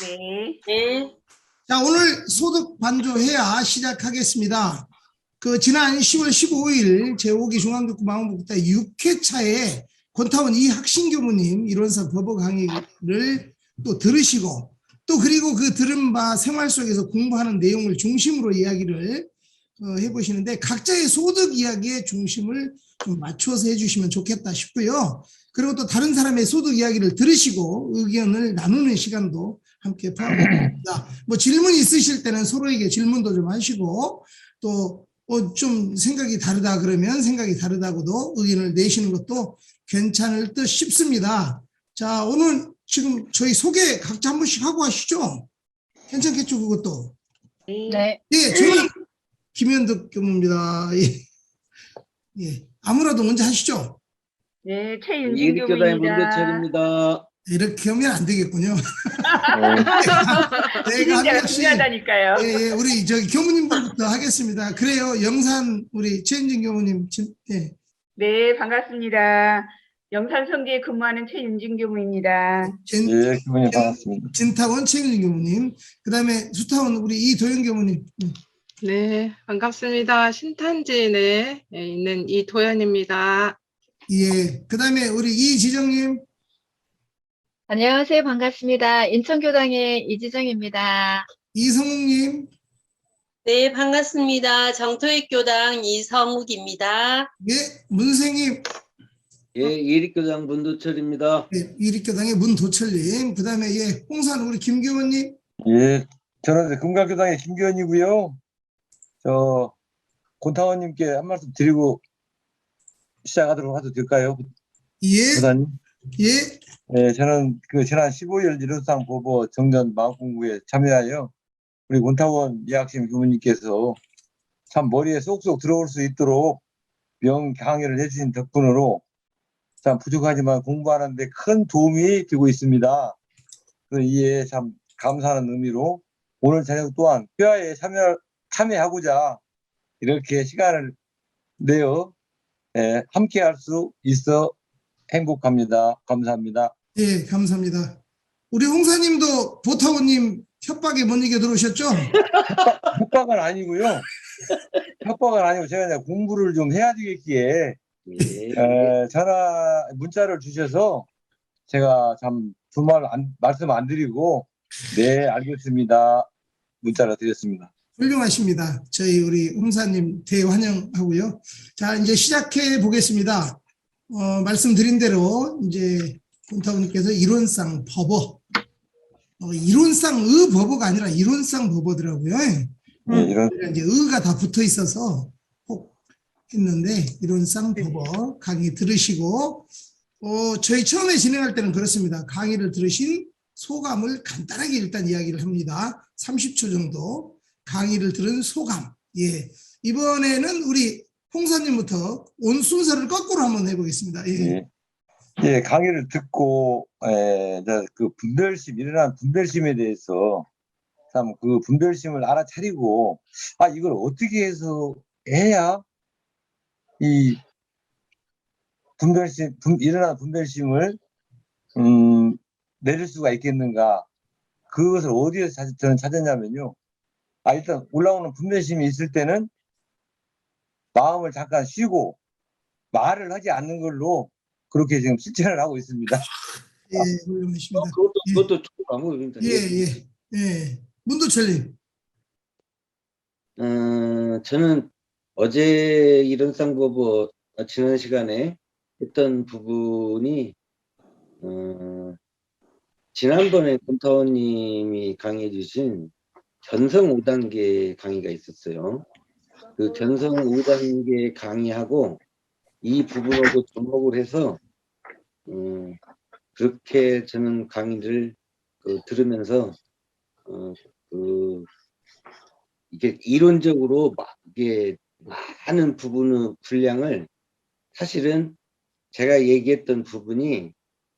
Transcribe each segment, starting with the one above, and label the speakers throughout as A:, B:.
A: 네.
B: 네.
C: 자, 오늘 소득 반조해야 시작하겠습니다. 지난 10월 15일 제5기 중앙교구 마음복다 6회차에 권타원 이학신 교무님 이론사 법어 강의를 또 들으시고 또 그리고 그 들은 바 생활 속에서 공부하는 내용을 중심으로 이야기를 해보시는데 각자의 소득 이야기에 중심을 좀 맞춰서 해주시면 좋겠다 싶고요. 그리고 또 다른 사람의 소득 이야기를 들으시고 의견을 나누는 시간도 함께 포함됩니다. 뭐 질문 있으실 때는 서로에게 질문도 좀 하시고 또 좀 생각이 다르다 그러면 생각이 다르다고도 의견을 내시는 것도 괜찮을 듯 싶습니다. 자, 오늘 지금 저희 소개 각자 한 번씩 하고 하시죠. 괜찮겠죠, 그것도?
A: 네.
C: 예, 저는 김현덕 교무입니다. 예. 예. 아무라도 먼저 하시죠.
A: 네, 최윤진
D: 이립교단의
A: 교무입니다.
D: 문대철입니다.
C: 이렇게 하면 안 되겠군요.
A: 진짜가 중요하다니까요.
C: 예, 우리 교무님부터 하겠습니다. 그래요, 영산 우리 최윤진 교무님. 예.
A: 네, 반갑습니다. 영산성지에 근무하는 최윤진 교무입니다.
D: 네, 교무님 반갑습니다.
C: 진타원 최윤진 교무님. 그다음에 수타원 우리 이도영 교무님.
E: 네, 반갑습니다. 신탄진에 있는 이도연입니다.
C: 예. 그다음에 우리 이지정님.
F: 안녕하세요. 반갑습니다. 인천교당의 이지정입니다.
C: 이성욱님.
B: 네, 반갑습니다. 정토익교당 이성욱입니다.
C: 예. 문생님.
D: 예, 이립교단 문도철입니다.
C: 예. 이립교당의 문도철님. 그다음에 예. 홍산 우리 김교원님.
G: 예, 저는 금강교당의 김규현이고요. 저 권타원님께 한 말씀 드리고 시작하도록 해도 될까요?
C: 예.
G: 교단님?
C: 예.
G: 네, 저는 지난 15일 이론상 보고 정전 마음공부에 참여하여 우리 권타원 이학심 교무님께서 참 머리에 쏙쏙 들어올 수 있도록 명강의를 해주신 덕분으로 참 부족하지만 공부하는데 큰 도움이 되고 있습니다. 이에 참 감사하는 의미로 오늘 저녁 또한 회화에 참여하고자 이렇게 시간을 내어 함께 할 수 있어 행복합니다. 감사합니다.
C: 예, 감사합니다. 우리 홍사님도 보타원님 협박에 못 이겨 들어오셨죠?
G: 협박은 아니고요. 협박은 아니고 제가 이제 공부를 좀 해야 되겠기에
D: 예,
G: 문자를 주셔서 제가 참 두말 말씀 안 드리고 네 알겠습니다. 문자를 드렸습니다.
C: 훌륭하십니다. 저희 우리 홍사님 대환영하고요. 자, 이제 시작해 보겠습니다. 말씀드린 대로 이제 권타원님께서 이론상 법어, 이론상 법어가 아니라 이론상 법어더라고요.
G: 이런
C: 이제 의가 다 붙어 있어서 혹 했는데 이론상 법어 강의 들으시고 저희 처음에 진행할 때는 그렇습니다. 강의를 들으신 소감을 간단하게 일단 이야기를 합니다. 30초 정도 강의를 들은 소감. 예. 이번에는 우리 홍사님부터 온 순서를 거꾸로 한번 해보겠습니다. 예.
G: 예, 강의를 듣고 일어난 분별심에 대해서 참 그 분별심을 알아차리고 이걸 어떻게 해서 해야 이 일어난 분별심을 내릴 수가 있겠는가, 그것을 어디에서 저는 찾았냐면요. 일단 올라오는 분별심이 있을 때는 마음을 잠깐 쉬고 말을 하지 않는 걸로 그렇게 지금 실천을 하고 있습니다.
C: 예, 훌륭하십니다.
D: 그것도 좋은 방법입니다.
C: 예. 문도철님.
D: 저는 어제 이론상 보고 지난 시간에 했던 부분이 지난번에 권타원님이 강의해 주신 견성 5단계 강의가 있었어요. 그 견성 5단계 강의하고 이 부분하고 접목을 해서 그렇게 저는 강의를 들으면서 이게 이론적으로 이게 많은 부분의 분량을, 사실은 제가 얘기했던 부분이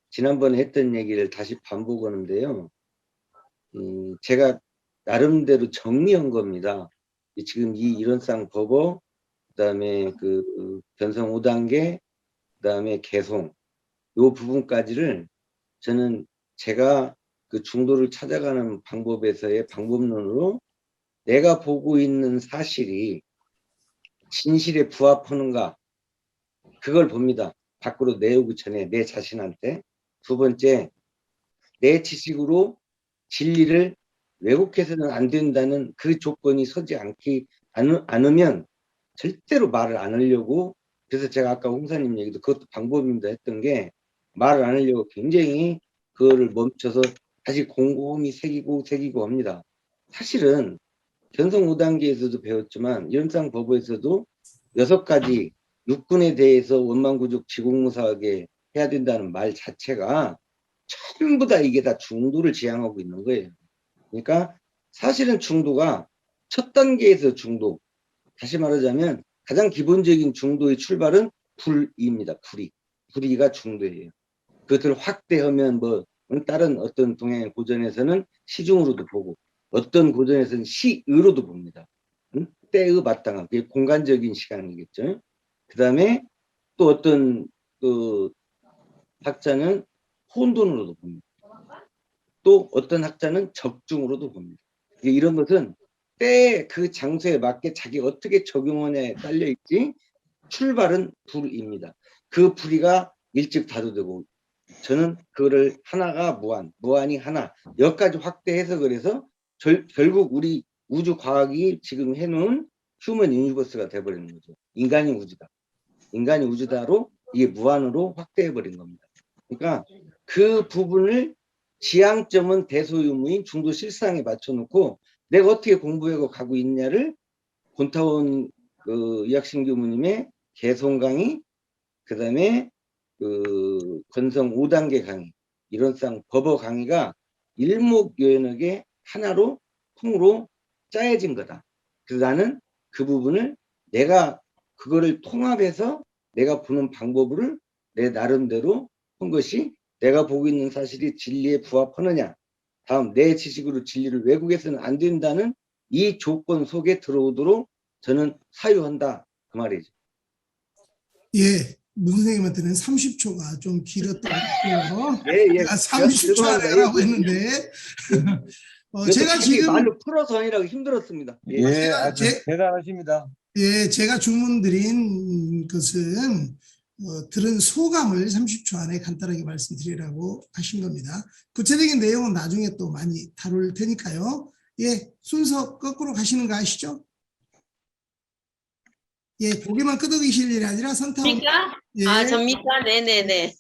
D: 지난번에 했던 얘기를 다시 반복하는데요. 제가 나름대로 정리한 겁니다. 지금 이 이론상 법어, 그다음에 견성 5단계, 그다음에 개송, 요 부분까지를 저는 제가 그 중도를 찾아가는 방법에서의 방법론으로 내가 보고 있는 사실이 진실에 부합하는가 그걸 봅니다. 밖으로 내오기 전에 내 자신한테. 두 번째, 내 지식으로 진리를 왜곡해서는 안 된다는 그 조건이 서지 않으면 절대로 말을 안 하려고. 그래서 제가 아까 홍사님 얘기도 그것도 방법입니다 했던 게, 말을 안 하려고 굉장히 그거를 멈춰서 다시 곰곰이 새기고 합니다. 사실은 견성 5단계에서도 배웠지만 연상법에서도 6가지 육군에 대해서 원만구족 지공무사하게 해야 된다는 말 자체가 전부 다 이게 다 중도를 지향하고 있는 거예요. 그러니까 사실은 중도가 첫 단계에서 중도, 다시 말하자면 가장 기본적인 중도의 출발은 불이입니다. 불이가 중도예요. 그것을 확대하면 뭐 다른 어떤 동양의 고전에서는 시중으로도 보고 어떤 고전에서는 시의로도 봅니다. 때의 마땅한, 그게 공간적인 시간이겠죠. 그 다음에 또 어떤 그 학자는 혼돈으로도 봅니다. 또 어떤 학자는 적중으로도 봅니다. 이런 것은 때 그 장소에 맞게 자기가 어떻게 적용하냐에 딸려있지, 출발은 불입니다. 그 불이가 일찍 다도되고, 저는 그거를 하나가 무한이 하나, 여기까지 확대 해석을 해서 결국 우리 우주 과학이 지금 해놓은 휴먼 유니버스가 돼버리는 거죠. 인간이 우주다로 이게 무한으로 확대해버린 겁니다. 그러니까 그 부분을 지향점은 대소유무인 중도 실상에 맞춰놓고 내가 어떻게 공부하고 가고 있냐를 권타원 그 이학신 교무님의 개송 강의, 그 다음에 그 건성 5단계 강의, 이론상 법어 강의가 일목요연하게 하나로 통으로 짜여진 거다. 그래서 나는 그 부분을 내가 그거를 통합해서 내가 보는 방법을 내 나름대로 한 것이, 내가 보고 있는 사실이 진리에 부합하느냐, 다음 내 지식으로 진리를 왜곡해서는 안 된다는 이 조건 속에 들어오도록 저는 사유한다, 그 말이죠.
C: 예, 문 선생님한테는 30초가 좀 길었던 것 같고요.
D: 예.
C: 제가 30초 안에 하라고 했는데 제가 지금
D: 말로 풀어서 하느라고 힘들었습니다. 예.
G: 예, 아주 대단하십니다.
C: 예, 제가 주문드린 것은 들은 소감을 30초 안에 간단하게 말씀드리라고 하신 겁니다. 구체적인 내용은 나중에 또 많이 다룰 테니까요. 예, 순서 거꾸로 가시는 거 아시죠? 예, 고개만 끄덕이실 일이 아니라 선택.
B: 접니까?
C: 예.
B: 아, 접니까? 네네네.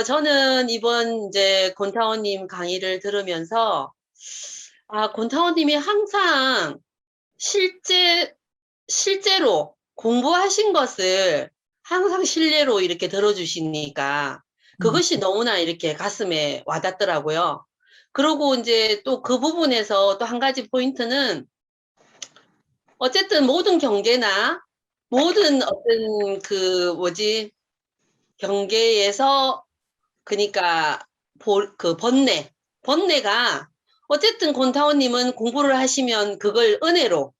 B: 저는 이번 이제 권타원님 강의를 들으면서, 권타원님이 항상 실제로 공부하신 것을 항상 신뢰로 이렇게 들어주시니까 그것이 너무나 이렇게 가슴에 와닿더라고요. 그리고 이제 또 그 부분에서 또 한 가지 포인트는, 어쨌든 모든 경계나 모든 어떤 경계에서, 그러니까 번뇌가 어쨌든 권타원님은 공부를 하시면 그걸 은혜로,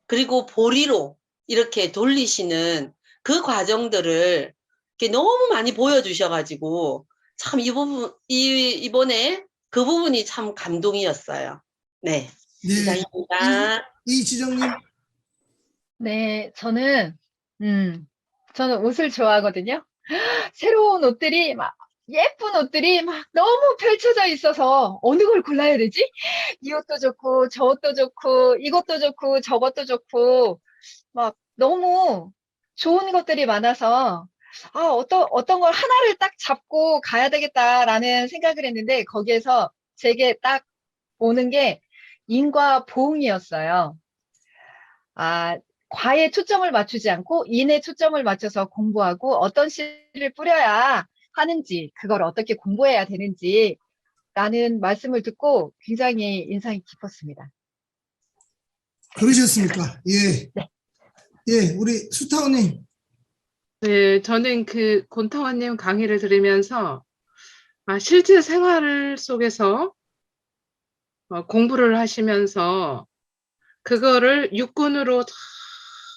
B: 그리고 보리로 이렇게 돌리시는 그 과정들을 이렇게 너무 많이 보여주셔가지고 참 이번에 그 부분이 참 감동이었어요. 네,
C: 네.
B: 이상입니다.
C: 이지정님.
F: 네, 저는 옷을 좋아하거든요. 새로운 옷들이 예쁜 옷들이 너무 펼쳐져 있어서 어느 걸 골라야 되지? 이 옷도 좋고, 저 옷도 좋고, 이것도 좋고, 저것도 좋고, 너무 좋은 것들이 많아서, 어떤 걸 하나를 딱 잡고 가야 되겠다라는 생각을 했는데, 거기에서 제게 딱 오는 게 인과 보응이었어요. 과에 초점을 맞추지 않고 인에 초점을 맞춰서 공부하고 어떤 씨를 뿌려야 하는지, 그걸 어떻게 공부해야 되는지 라는 말씀을 듣고 굉장히 인상이 깊었습니다.
C: 그러셨습니까? 예.
F: 네.
C: 예, 우리 수타원님.
E: 네, 저는 그 권타원님 강의를 들으면서 실제 생활 속에서 공부를 하시면서 그거를 육군으로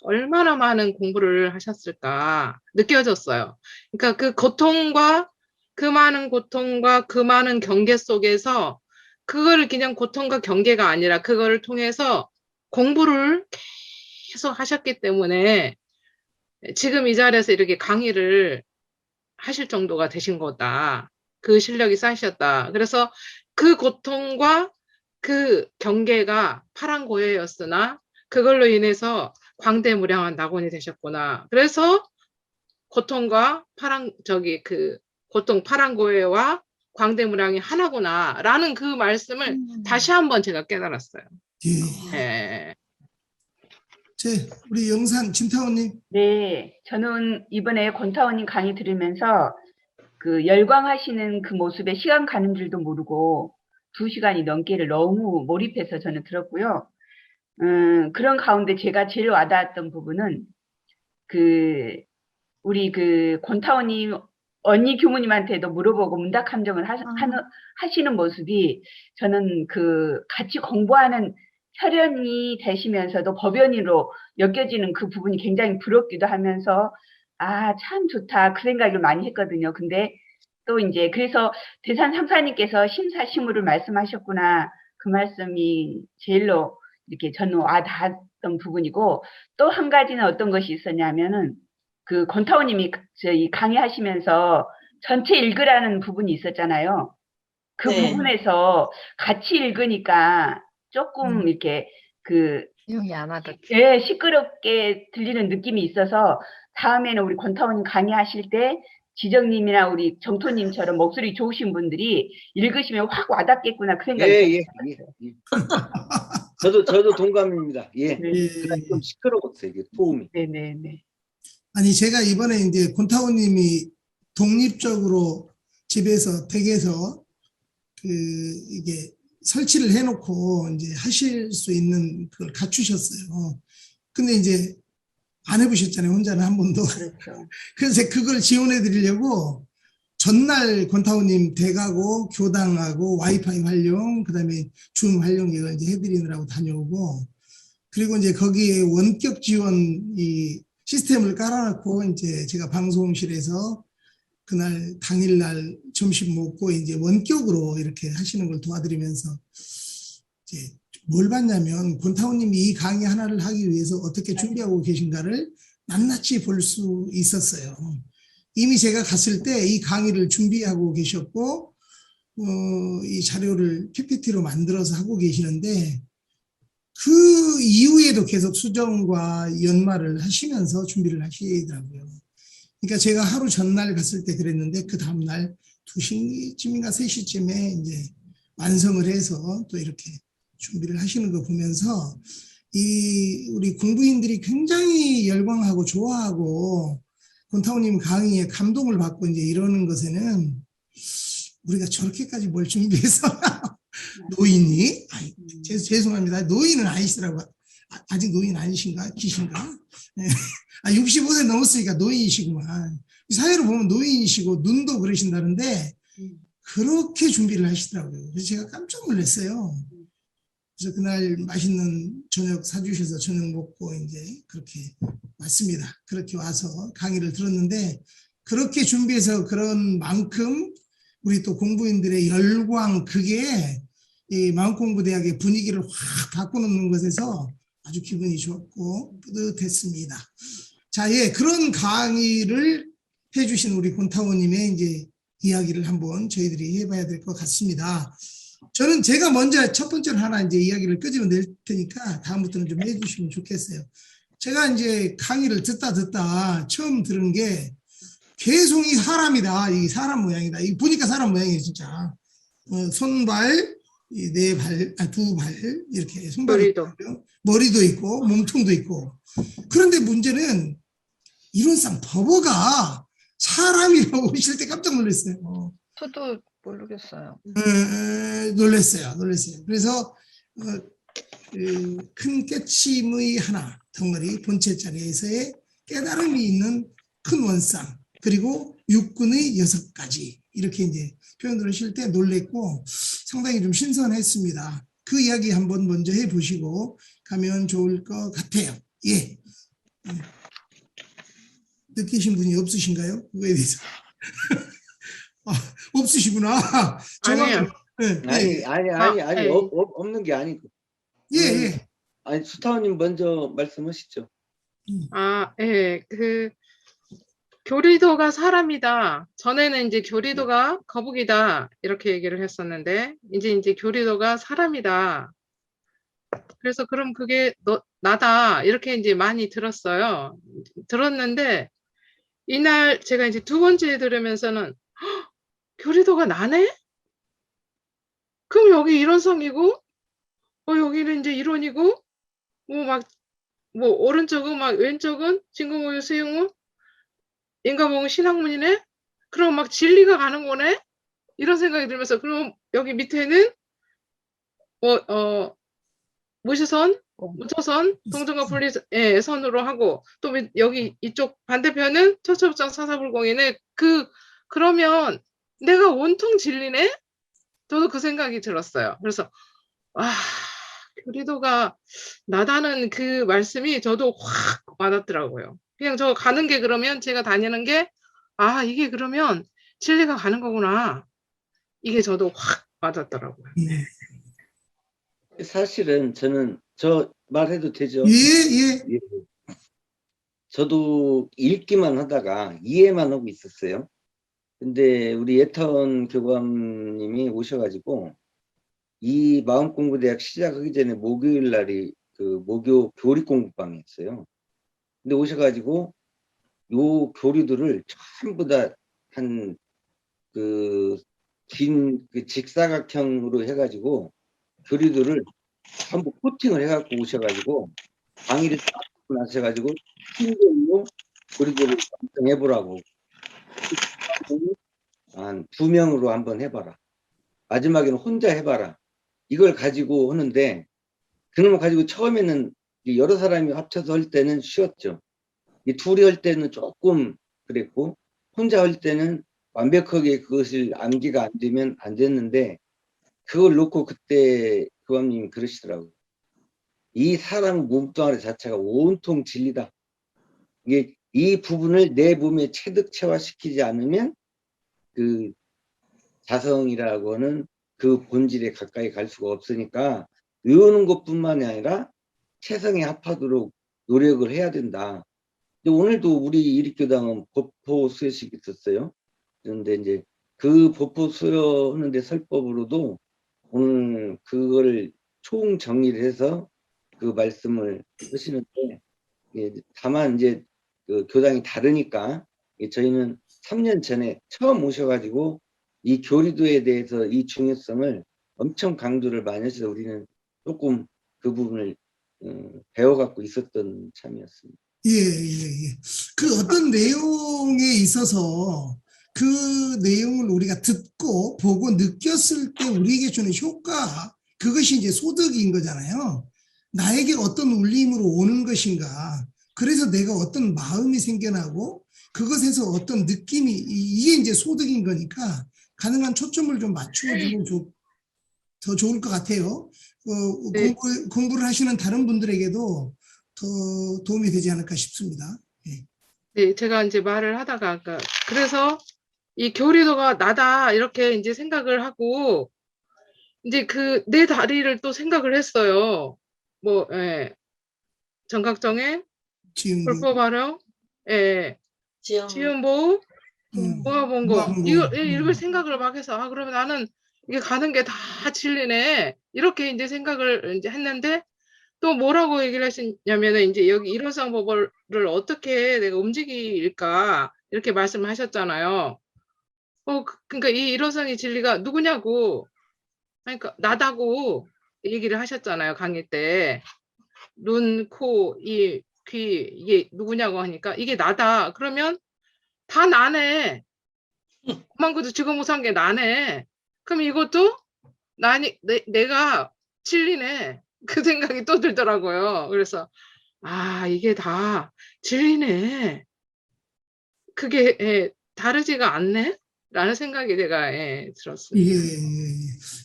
E: 얼마나 많은 공부를 하셨을까 느껴졌어요. 그러니까 그 고통과 그 많은 고통과 그 많은 경계 속에서 그거를 그냥 고통과 경계가 아니라 그거를 통해서 공부를 계속 하셨기 때문에 지금 이 자리에서 이렇게 강의를 하실 정도가 되신 거다. 그 실력이 쌓이셨다. 그래서 그 고통과 그 경계가 파랑고해였으나 그걸로 인해서 광대무량한 낙원이 되셨구나. 그래서 고통과 고통 파랑고해와 광대무량이 하나구나라는 그 말씀을 다시 한번 제가 깨달았어요.
C: 예.
E: 예.
C: 우리 영산 진타원님.
A: 네, 저는 이번에 권타원님 강의 들으면서 그 열광하시는 그 모습에 시간 가는 줄도 모르고 2시간이 넘게를 너무 몰입해서 저는 들었고요. 그런 가운데 제가 제일 와닿았던 부분은 우리 권타원님 언니 교무님한테도 물어보고 문답함정을 하시는 모습이 저는 같이 공부하는 혈연이 되시면서도 법연이로 엮여지는 그 부분이 굉장히 부럽기도 하면서 참 좋다 그 생각을 많이 했거든요. 근데 또 이제 그래서 대산 상사님께서 심사시무를 말씀하셨구나 그 말씀이 제일로 이렇게 저는 와닿았던 부분이고 또 한 가지는 어떤 것이 있었냐면은 권타원님이 저희 강의하시면서 전체 읽으라는 부분이 있었잖아요. 그
B: 네.
A: 부분에서 같이 읽으니까 조금 이렇게
F: 내용이 안 와닿지.
A: 예, 시끄럽게 들리는 느낌이 있어서 다음에는 우리 권타원님 강의하실 때 지정님이나 우리 정토님처럼 목소리 좋으신 분들이 읽으시면 확 와닿겠구나 그 생각이
D: 예.
A: 들었어요.
D: 저도 동감입니다. 예.
A: 네.
D: 그냥 좀 시끄러웠어요, 이게 소음이.
A: 네네네.
C: 아니 제가 이번에 이제 권타원님이 독립적으로 집에서 댁에서 이게 설치를 해놓고 이제 하실 수 있는 그걸 갖추셨어요. 근데 이제 안 해보셨잖아요. 혼자는 한 번도.
A: 그렇죠.
C: 그래서 그걸 지원해 드리려고 전날 권타원님 댁하고 교당하고 와이파이 활용, 그다음에 줌 활용 이걸 이제 해드리느라고 다녀오고, 그리고 이제 거기에 원격 지원 이 시스템을 깔아놓고 이제 제가 방송실에서 그날 당일날 점심 먹고 이제 원격으로 이렇게 하시는 걸 도와드리면서 이제 뭘 봤냐면 권타원님이 이 강의 하나를 하기 위해서 어떻게 준비하고 계신가를 낱낱이 볼 수 있었어요. 이미 제가 갔을 때 이 강의를 준비하고 계셨고 이 자료를 PPT로 만들어서 하고 계시는데 그 이후에도 계속 수정과 연말을 하시면서 준비를 하시더라고요. 그러니까 제가 하루 전날 갔을 때 그랬는데 그 다음날 2시쯤인가 3시쯤에 이제 완성을 해서 또 이렇게 준비를 하시는 거 보면서 우리 공부인들이 굉장히 열광하고 좋아하고 권타원님 강의에 감동을 받고 이제 이러는 것에는 우리가 저렇게까지 뭘 준비해서 노인이? 죄송합니다. 노인은 아니시더라고. 아직 노인 아니신가? 기신가? 네. 65세 넘었으니까 노인이시구만. 사회로 보면 노인이시고 눈도 그러신다는데 그렇게 준비를 하시더라고요. 그래서 제가 깜짝 놀랐어요. 그래서 그날 맛있는 저녁 사주셔서 저녁 먹고 이제 그렇게 왔습니다. 그렇게 와서 강의를 들었는데 그렇게 준비해서 그런 만큼 우리 또 공부인들의 열광 그게 이 마음공부대학의 분위기를 확 바꿔놓는 것에서 아주 기분이 좋고 뿌듯했습니다. 자, 예, 그런 강의를 해주신 우리 권타원님의 이제 이야기를 한번 저희들이 해봐야 될 것 같습니다. 저는 제가 먼저 첫 번째로 하나 이제 이야기를 끄집어 낼 테니까 다음부터는 좀 해주시면 좋겠어요. 제가 이제 강의를 듣다 처음 들은 게 계속 이 사람이다. 이 사람 모양이다. 이 보니까 사람 모양이에요, 진짜. 손발, 네 발, 두 발, 이렇게 손발이 머리도 있고 몸통도 있고. 그런데 문제는 이론상 버버가 사람이라고 오실 때 깜짝 놀랐어요.
F: 저도 모르겠어요.
C: 놀랐어요. 그래서 큰 깨침의 하나 덩어리 본체 자리에서의 깨달음이 있는 큰 원상 그리고 육군의 6가지 이렇게 이제 표현을 하실 때 놀랬고 상당히 좀 신선했습니다. 그 이야기 한번 먼저 해보시고 가면 좋을 것 같아요. 예. 느끼신 분이 없으신가요? 그거에 대해서. 없으시구나.
E: 아니에요.
C: 네, 네.
D: 아니
E: 네.
D: 없는 게 아니고.
C: 예, 예.
D: 아니 수타원님 먼저 말씀하시죠.
E: 예. 교리도가 사람이다. 전에는 이제 교리도가 거북이다. 이렇게 얘기를 했었는데, 이제 교리도가 사람이다. 그래서 그럼 그게 나다. 이렇게 이제 많이 들었어요. 들었는데, 이날 제가 이제 두 번째 들으면서는, 헉, 교리도가 나네? 그럼 여기 이론성이고, 여기는 이제 이론이고, 오른쪽은 왼쪽은 진구모유 수용무, 인과보고 신학문이네? 그럼 진리가 가는 거네? 이런 생각이 들면서, 그럼 여기 밑에는, 무시선, 무초선, 동정과 분리선으로 하고, 또 여기 이쪽 반대편은 처처부장 사사불공이네? 그러면 내가 온통 진리네? 저도 그 생각이 들었어요. 그래서, 교리도가 나다는 그 말씀이 저도 확 와닿더라고요. 그냥 저 가는 게 그러면 제가 다니는 게, 이게 그러면 진리가 가는 거구나. 이게 저도 확 와닿더라고요.
D: 사실은 저는 저 말해도 되죠?
C: 예.
D: 예. 저도 읽기만 하다가 이해만 하고 있었어요. 근데 우리 예턴 교감님이 오셔가지고 이 마음공부대학 시작하기 전에 목요일 날이 그 목요 교리 공부방이 있어요. 근데 오셔가지고 요 교리들을 전부 다 한 긴 직사각형으로 해가지고 교리들을 전부 코팅을 해갖고 오셔가지고 강의를 딱 듣고 나셔가지고 팀별로 교리들을 해보라고 한 2명으로 한번 해봐라. 마지막에는 혼자 해봐라. 이걸 가지고 하는데 그놈을 가지고 처음에는 여러 사람이 합쳐서 할 때는 쉬웠죠. 이 둘이 할 때는 조금 그랬고 혼자 할 때는 완벽하게 그것을 암기가 안 되면 안 됐는데 그걸 놓고 그때 교감님이 그러시더라고요. 이 사람 몸뚱아리 자체가 온통 진리다. 이게 이 부분을 내 몸에 체득체화시키지 않으면 그 자성이라고 하는 그 본질에 가까이 갈 수가 없으니까 외우는 것뿐만이 아니라 체성에 합하도록 노력을 해야 된다. 근데 오늘도 우리 일익교당은 법포 수여식이 있었어요. 그런데 이제 그 법포 수여하는데 설법으로도 오늘 그걸 총 정리를 해서 그 말씀을 하시는데 다만 이제 그 교당이 다르니까 저희는 3년 전에 처음 오셔가지고 이 교리도에 대해서 이 중요성을 엄청 강조를 많이 하셔서 우리는 조금 그 부분을 배워갖고 있었던 참이었습니다.
C: 예. 그 어떤 내용에 있어서 그 내용을 우리가 듣고 보고 느꼈을 때 우리에게 주는 효과, 그것이 이제 소득인 거잖아요. 나에게 어떤 울림으로 오는 것인가. 그래서 내가 어떤 마음이 생겨나고 그것에서 어떤 느낌이, 이게 이제 소득인 거니까 가능한 초점을 좀 맞추어주면 더 좋을 것 같아요.
E: 네.
C: 공부를 하시는 다른 분들에게도 더 도움이 되지 않을까 싶습니다.
E: 네, 제가 이제 말을 하다가 그래서 이 교리도가 나다 이렇게 이제 생각을 하고 이제 내 다리를 또 생각을 했어요. 정각정애, 불법 활용, 지음보호, 무아봉고 이걸 생각을 막 해서 그러면 나는 이게 가는 게 다 진리네 이렇게 이제 생각을 이제 했는데 또 뭐라고 얘기를 하시냐면은 이제 여기 일원상 법을 어떻게 내가 움직일까 이렇게 말씀하셨잖아요. 그러니까 이 일원상의 진리가 누구냐고, 그러니까 나다고 얘기를 하셨잖아요 강의 때. 눈, 코, 이, 귀 이게 누구냐고 하니까 이게 나다. 그러면 다 나네. 그만큼도 지금 못한 게 나네. 그럼 이것도 내가 진리네. 그 생각이 또 들더라고요. 그래서 이게 다 진리네. 그게 다르지가 않네? 라는 생각이 제가 들었습니다.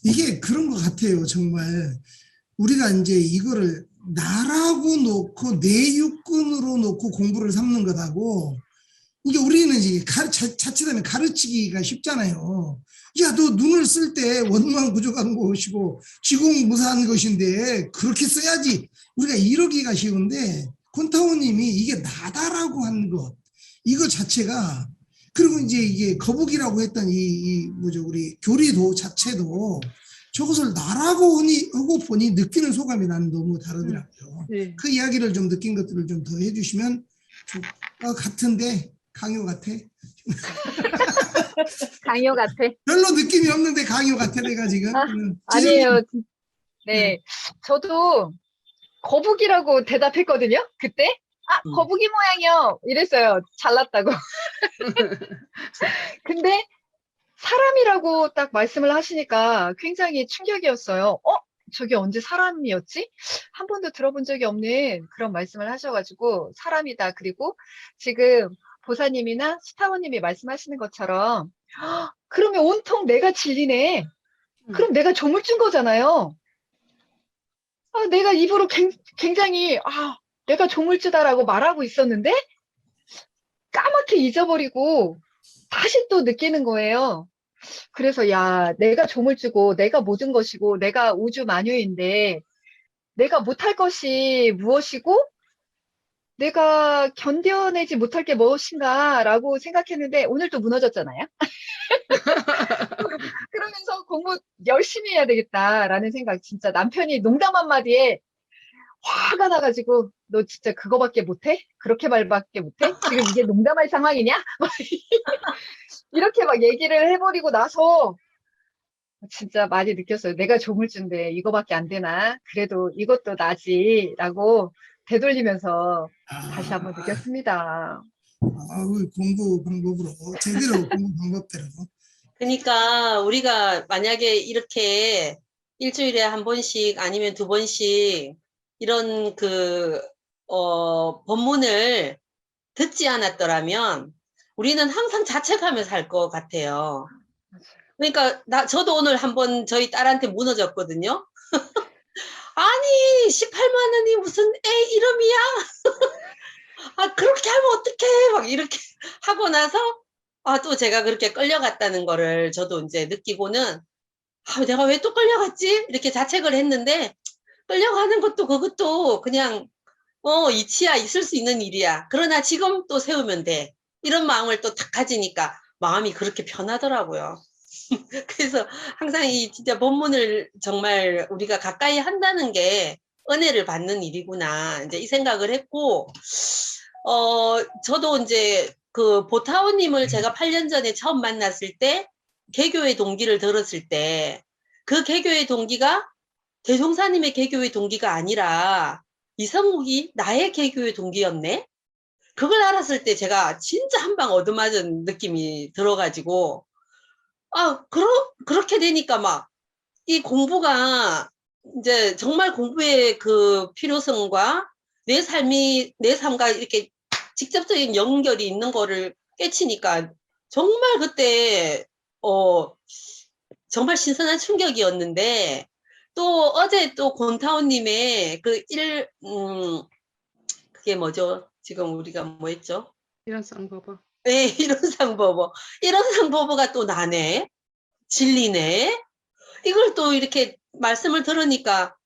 C: 이게 그런 것 같아요. 정말 우리가 이제 이거를 나라고 놓고 내 육군으로 놓고 공부를 삼는 것하고 이게 우리는 이제 자칫하면 가르치기가 쉽잖아요. 야, 너 눈을 쓸 때 원만 부족한 것이고 지공무사한 것인데 그렇게 써야지. 우리가 이러기가 쉬운데 콘타오님이 이게 나다라고 한 것, 이거 자체가, 그리고 이제 이게 거북이라고 했던 뭐죠, 우리 교리도 자체도 저것을 나라고 하고 보니 느끼는 소감이 나는 너무 다르더라고요.
E: 네.
C: 그 이야기를 좀 느낀 것들을 좀 더 해주시면 좋을 것 같은데, 강요 같아?
F: 강요 같아.
C: 별로 느낌이 없는데 강요 같아, 내가 지금.
F: 아,
C: 지금
F: 아니에요. 네. 저도 거북이라고 대답했거든요. 그때. 아, 거북이 모양이요. 이랬어요. 잘났다고. 근데 사람이라고 딱 말씀을 하시니까 굉장히 충격이었어요. 저게 언제 사람이었지? 한 번도 들어본 적이 없는 그런 말씀을 하셔가지고 사람이다. 그리고 지금 보사님이나 스타원님이 말씀하시는 것처럼 그러면 온통 내가 진리네. 그럼 내가 조물준 거잖아요. 내가 입으로 굉장히 내가 조물주다라고 말하고 있었는데 까맣게 잊어버리고 다시 또 느끼는 거예요. 그래서 야, 내가 조물주고 내가 모든 것이고 내가 우주 만유인데 내가 못할 것이 무엇이고 내가 견뎌내지 못할 게 무엇인가라고 생각했는데 오늘 또 무너졌잖아요. 그러면서 공부 열심히 해야 되겠다라는 생각, 진짜 남편이 농담 한마디에 화가 나가지고 너 진짜 그거밖에 못해? 그렇게 말밖에 못해? 지금 이게 농담할 상황이냐? 이렇게 막 얘기를 해버리고 나서 진짜 많이 느꼈어요. 내가 조물주인데 이거밖에 안 되나? 그래도 이것도 나지 라고 되돌리면서 다시 한번 느꼈습니다.
C: 공부 방법으로, 제대로 공부 방법대로.
B: 그러니까 우리가 만약에 이렇게 일주일에 한 번씩 아니면 두 번씩 이런 법문을 듣지 않았더라면 우리는 항상 자책하면서 살 것 같아요. 그러니까 저도 오늘 한번 저희 딸한테 무너졌거든요. 아니 18만 원이 무슨 애 이름이야? 그렇게 하면 어떡해? 막 이렇게 하고 나서 또 제가 그렇게 끌려갔다는 거를 저도 이제 느끼고는 내가 왜 또 끌려갔지? 이렇게 자책을 했는데 끌려가는 것도 그것도 그냥 이치야, 있을 수 있는 일이야. 그러나 지금 또 세우면 돼. 이런 마음을 또 딱 가지니까 마음이 그렇게 편하더라고요. 그래서 항상 이 진짜 법문을 정말 우리가 가까이 한다는 게 은혜를 받는 일이구나. 이제 이 생각을 했고, 저도 이제 그 보타오님을 제가 8년 전에 처음 만났을 때, 개교의 동기를 들었을 때, 그 개교의 동기가 대종사님의 개교의 동기가 아니라 이성욱이 나의 개교의 동기였네? 그걸 알았을 때 제가 진짜 한 방 얻어맞은 느낌이 들어가지고, 그렇게 되니까 막, 이 공부가 이제 정말 공부의 그 필요성과 내 삶과 이렇게 직접적인 연결이 있는 거를 깨치니까 정말 그때, 정말 신선한 충격이었는데, 또 어제 또 곤타오님의 그게 뭐죠? 지금 우리가 뭐 했죠?
E: 이런 쌍버버.
B: 네, 이론상버버가 또 나네. 진리네. 이걸 또 이렇게 말씀을 들으니까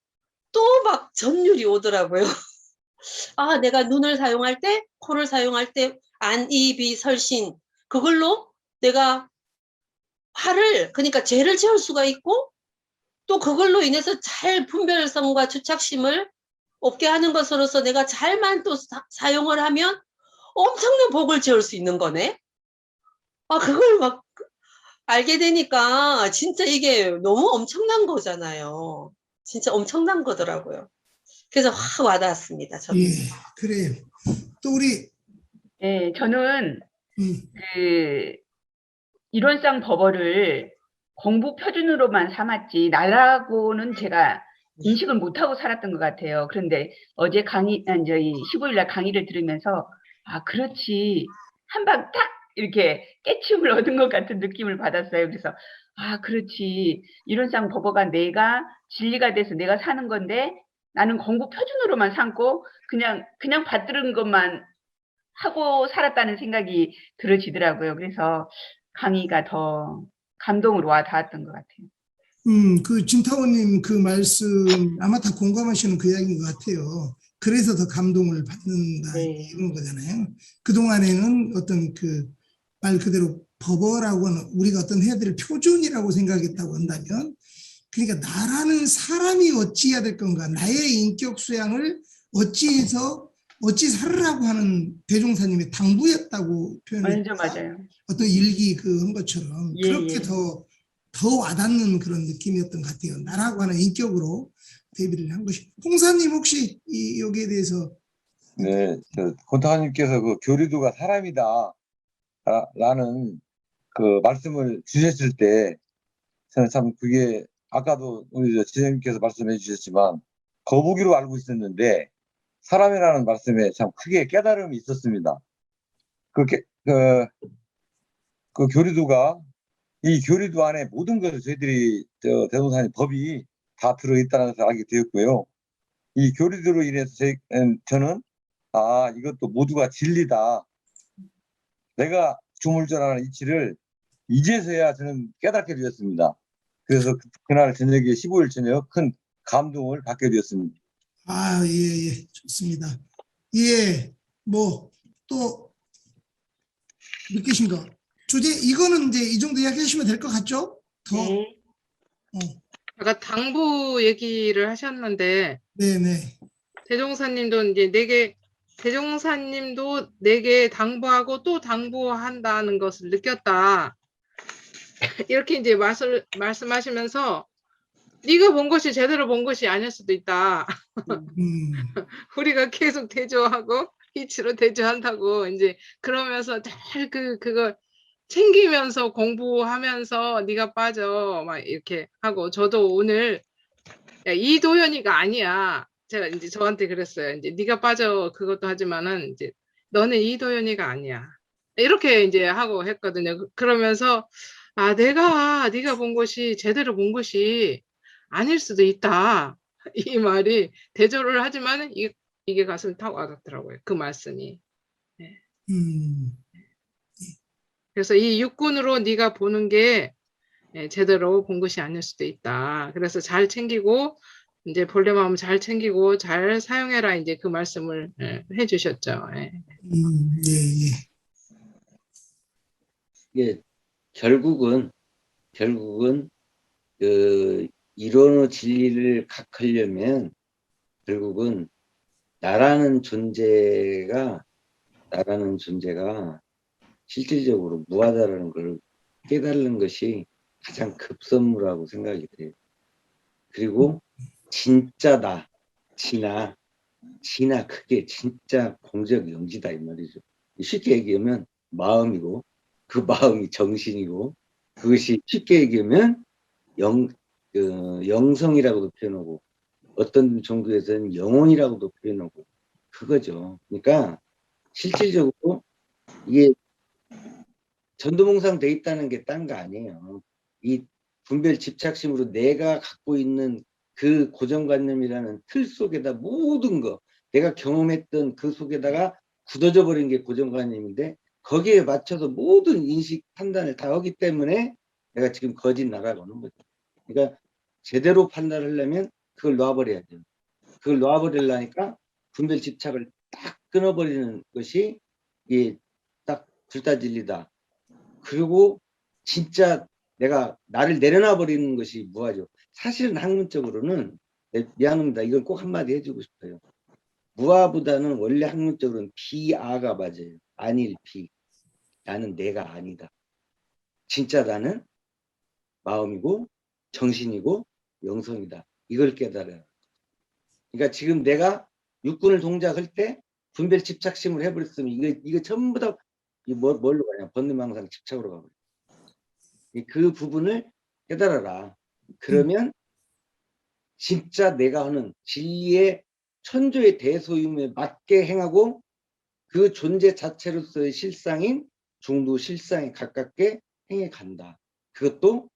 B: 또 막 전율이 오더라고요. 내가 눈을 사용할 때, 코를 사용할 때, 안, 이, 비, 설신. 그걸로 내가 그러니까 죄를 지을 수가 있고, 또 그걸로 인해서 잘 분별성과 주착심을 없게 하는 것으로서 내가 잘만 또 사용을 하면 엄청난 복을 지을 수 있는 거네. 그걸 막 알게 되니까 진짜 이게 너무 엄청난 거잖아요. 진짜 엄청난 거더라고요. 그래서 확 와닿았습니다. 저는.
C: 예, 그래요. 또 우리
A: 네, 저는 이론상 법어를 공부 표준으로만 삼았지 나라고는 제가 인식을 못하고 살았던 것 같아요. 그런데 어제 저희 15일날 강의를 들으면서 그렇지, 한 방 딱 이렇게 깨침을 얻은 것 같은 느낌을 받았어요. 그래서 그렇지, 이론상 법어가 내가 진리가 돼서 내가 사는 건데 나는 공부 표준으로만 삼고 그냥 받들은 것만 하고 살았다는 생각이 들어지더라고요. 그래서 강의가 더 감동으로 와 닿았던 것 같아요.
C: 그 진타원님 그 말씀 아마 다 공감하시는 그 이야기인 것 같아요. 그래서 더 감동을 받는다
A: 네.
C: 이런 거잖아요. 그동안에는 어떤 그 말 그대로 법어라고 하는 우리가 어떤 해야 될 표준이라고 생각했다고 한다면, 그러니까 나라는 사람이 어찌해야 될 건가, 나의 인격 수양을 어찌 살으라고 하는 대종사님의 당부였다고 표현했다.
A: 완전 맞아요.
C: 어떤 일기 그 한 것처럼
A: 예,
C: 그렇게
A: 예.
C: 더 와닿는 그런 느낌이었던 것 같아요. 나라고 하는 인격으로 대비를 한 것이. 홍사님 혹시 여기에 대해서
G: 네, 권타관님께서 그 교리도가 사람이다 라는 그 말씀을 주셨을 때 저는 참 그게 아까도 우리 지장님께서 말씀해 주셨지만 거북이로 알고 있었는데 사람이라는 말씀에 참 크게 깨달음이 있었습니다. 그 교리도가 이 교리도 안에 모든 것을 저희들이 대동사님 법이 다 들어있다는 것을 알게 되었고요. 이 교리도로 인해서 저는 이것도 모두가 진리다. 내가 주물전하는 이치를 이제서야 저는 깨닫게 되었습니다. 그래서 그날 저녁에 15일 저녁 큰 감동을 받게 되었습니다.
C: 예, 좋습니다. 예, 뭐 또 느끼신 거 주제 이거는 이제 이 정도 이야기하시면 될 것 같죠? 더
A: 네.
E: 아까 당부 얘기를 하셨는데
C: 네네.
E: 대종사님도 이제 대종사님도 내게 당부하고 또 당부한다는 것을 느꼈다. 이렇게 이제 말씀하시면서 네가 본 것이 제대로 본 것이 아닐 수도 있다. 우리가 계속 대조하고 이치로 대조한다고 이제 그러면서 잘 그걸 챙기면서 공부하면서 네가 빠져 막 이렇게 하고 저도 오늘 야, 이도현이가 아니야. 제가 이제 저한테 그랬어요. 이제 네가 빠져 그것도 하지만은 이제 너는 이도현이가 아니야. 이렇게 이제 하고 했거든요. 그러면서 네가 본 것이 제대로 본 것이 아닐 수도 있다. 이 말이 대조를 하지만은 이게 가슴 탁 와닿더라고요. 그 말씀이. 네. 그래서 이 육군으로 네가 보는 게 제대로 본 것이 아닐 수도 있다. 그래서 잘 챙기고 이제 본래 마음 잘 챙기고 잘 사용해라 이제 그 말씀을 해주셨죠. 예.
D: 예, 결국은 그 이론의 진리를 각하려면 결국은 나라는 존재가 실질적으로 무하다라는 걸 깨달는 것이 가장 급선무라고 생각이 돼요. 그리고 진짜다, 진아 그게 진짜 공적 영지다 이 말이죠. 쉽게 얘기하면 마음이고 그 마음이 정신이고 그것이 쉽게 얘기하면 영성이라고도 표현하고 어떤 정도에서는 영혼이라고도 표현하고 그거죠. 그러니까 실질적으로 이게 전도몽상 돼 있다는 게 딴 거 아니에요. 이 분별 집착심으로 내가 갖고 있는 그 고정관념이라는 틀 속에다 모든 거 내가 경험했던 그 속에다가 굳어져 버린 게 고정관념인데 거기에 맞춰서 모든 인식 판단을 다 하기 때문에 내가 지금 거짓 나라고는 거죠. 그러니까 제대로 판단을 하려면 그걸 놔버려야 돼요. 그걸 놔버리려니까 분별 집착을 딱 끊어버리는 것이 이게 딱 둘 다 진리다. 그리고 진짜 내가 나를 내려놔 버리는 것이 무아죠. 사실은 학문적으로는 미안합니다. 이건 꼭 한마디 해주고 싶어요. 무아보다는 원래 학문적으로는 비아가 맞아요. 아닐 비. 나는 내가 아니다. 진짜 나는 마음이고 정신이고 영성이다. 이걸 깨달아요. 그러니까 지금 내가 육군을 동작할 때 분별 집착심을 해버렸으면 이거 전부 다 뭘로 가냐? 본능망상 집착으로 가버려. 그 부분을 깨달아라. 그러면 진짜 내가 하는 진리의 천조의 대소임에 맞게 행하고 그 존재 자체로서의 실상인 중도 실상에 가깝게 행해 간다. 그것도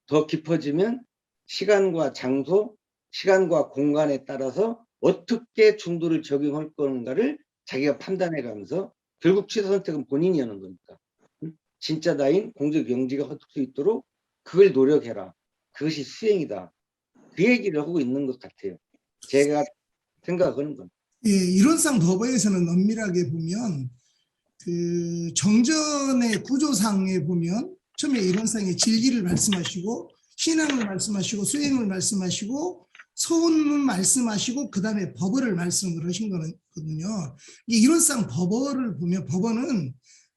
D: 더 깊어지면 시간과 장소, 시간과 공간에 따라서 어떻게 중도를 적용할 건가를 자기가 판단해 가면서 결국 취사 선택은 본인이 하는 거니까. 응? 진짜 나인 공적 영지가 할 수 있도록 그걸 노력해라. 그것이 수행이다. 그 얘기를 하고 있는 것 같아요. 제가 생각하는 건.
C: 예, 이론상 법에서는 엄밀하게 보면 그 정전의 구조상에 보면 처음에 이론상의 진리를 말씀하시고 신앙을 말씀하시고 수행을 말씀하시고 서원을 말씀하시고 그 다음에 법어를 말씀을 하신 거거든요. 이 이론상 법어를 보면 법어는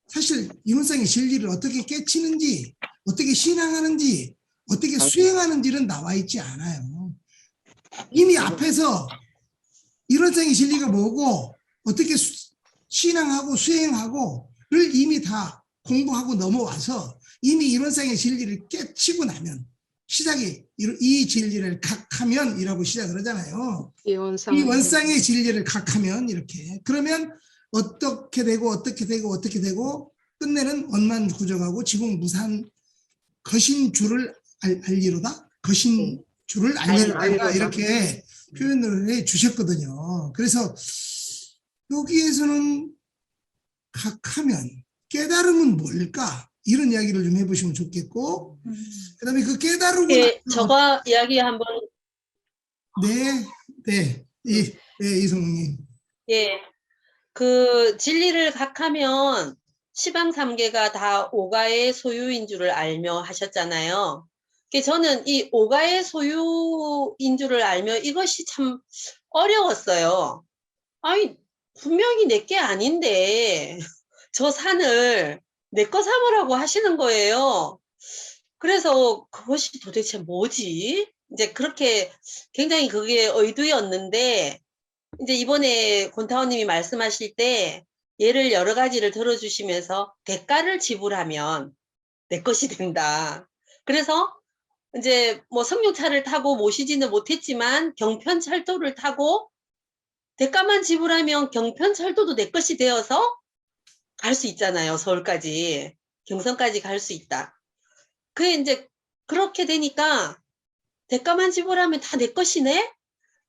C: 사실 이론상의 진리를 어떻게 깨치는지 어떻게 신앙하는지 어떻게 수행하는지는 나와 있지 않아요. 이미 앞에서 이론상의 진리가 뭐고 어떻게 신앙하고 수행하고를 이미 다 공부하고 넘어와서 이미 이론상의 진리를 깨치고 나면 시작이 이 진리를 각하면이라고 시작을 하잖아요. 이 원상의 진리를 각하면 이렇게 그러면 어떻게 되고 어떻게 되고 어떻게 되고 끝내는 원만 구적하고 지공 무산 거신 줄을 알리로다 거신 줄을 알리로다 이렇게 표현을 해 주셨거든요. 그래서 여기에서는 각하면 깨달음은 뭘까? 이런 이야기를 좀 해보시면 좋겠고 그다음에 그 깨달음은
B: 예, 저가 이야기 한번.
C: 네, 이성님.
B: 예, 그 진리를 각하면 시방삼계가 다 오가의 소유인 줄을 알며 하셨잖아요. 저는 이 오가의 소유인 줄을 알며 이것이 참 어려웠어요. 아니, 분명히 내게 아닌데 저 산을 내 거 삼으라고 하시는 거예요. 그래서 그것이 도대체 뭐지? 이제 그렇게 굉장히 그게 의도였는데 이제 이번에 권타원님이 말씀하실 때 예를 여러 가지를 들어주시면서 대가를 지불하면 내 것이 된다. 그래서 이제 뭐 성룡차를 타고 모시지는 못했지만 경편철도를 타고 대가만 지불하면 경편철도도 내 것이 되어서 갈 수 있잖아요. 서울까지 경성까지 갈 수 있다. 그게 이제 그렇게 되니까 대가만 지불하면 다 내 것이네?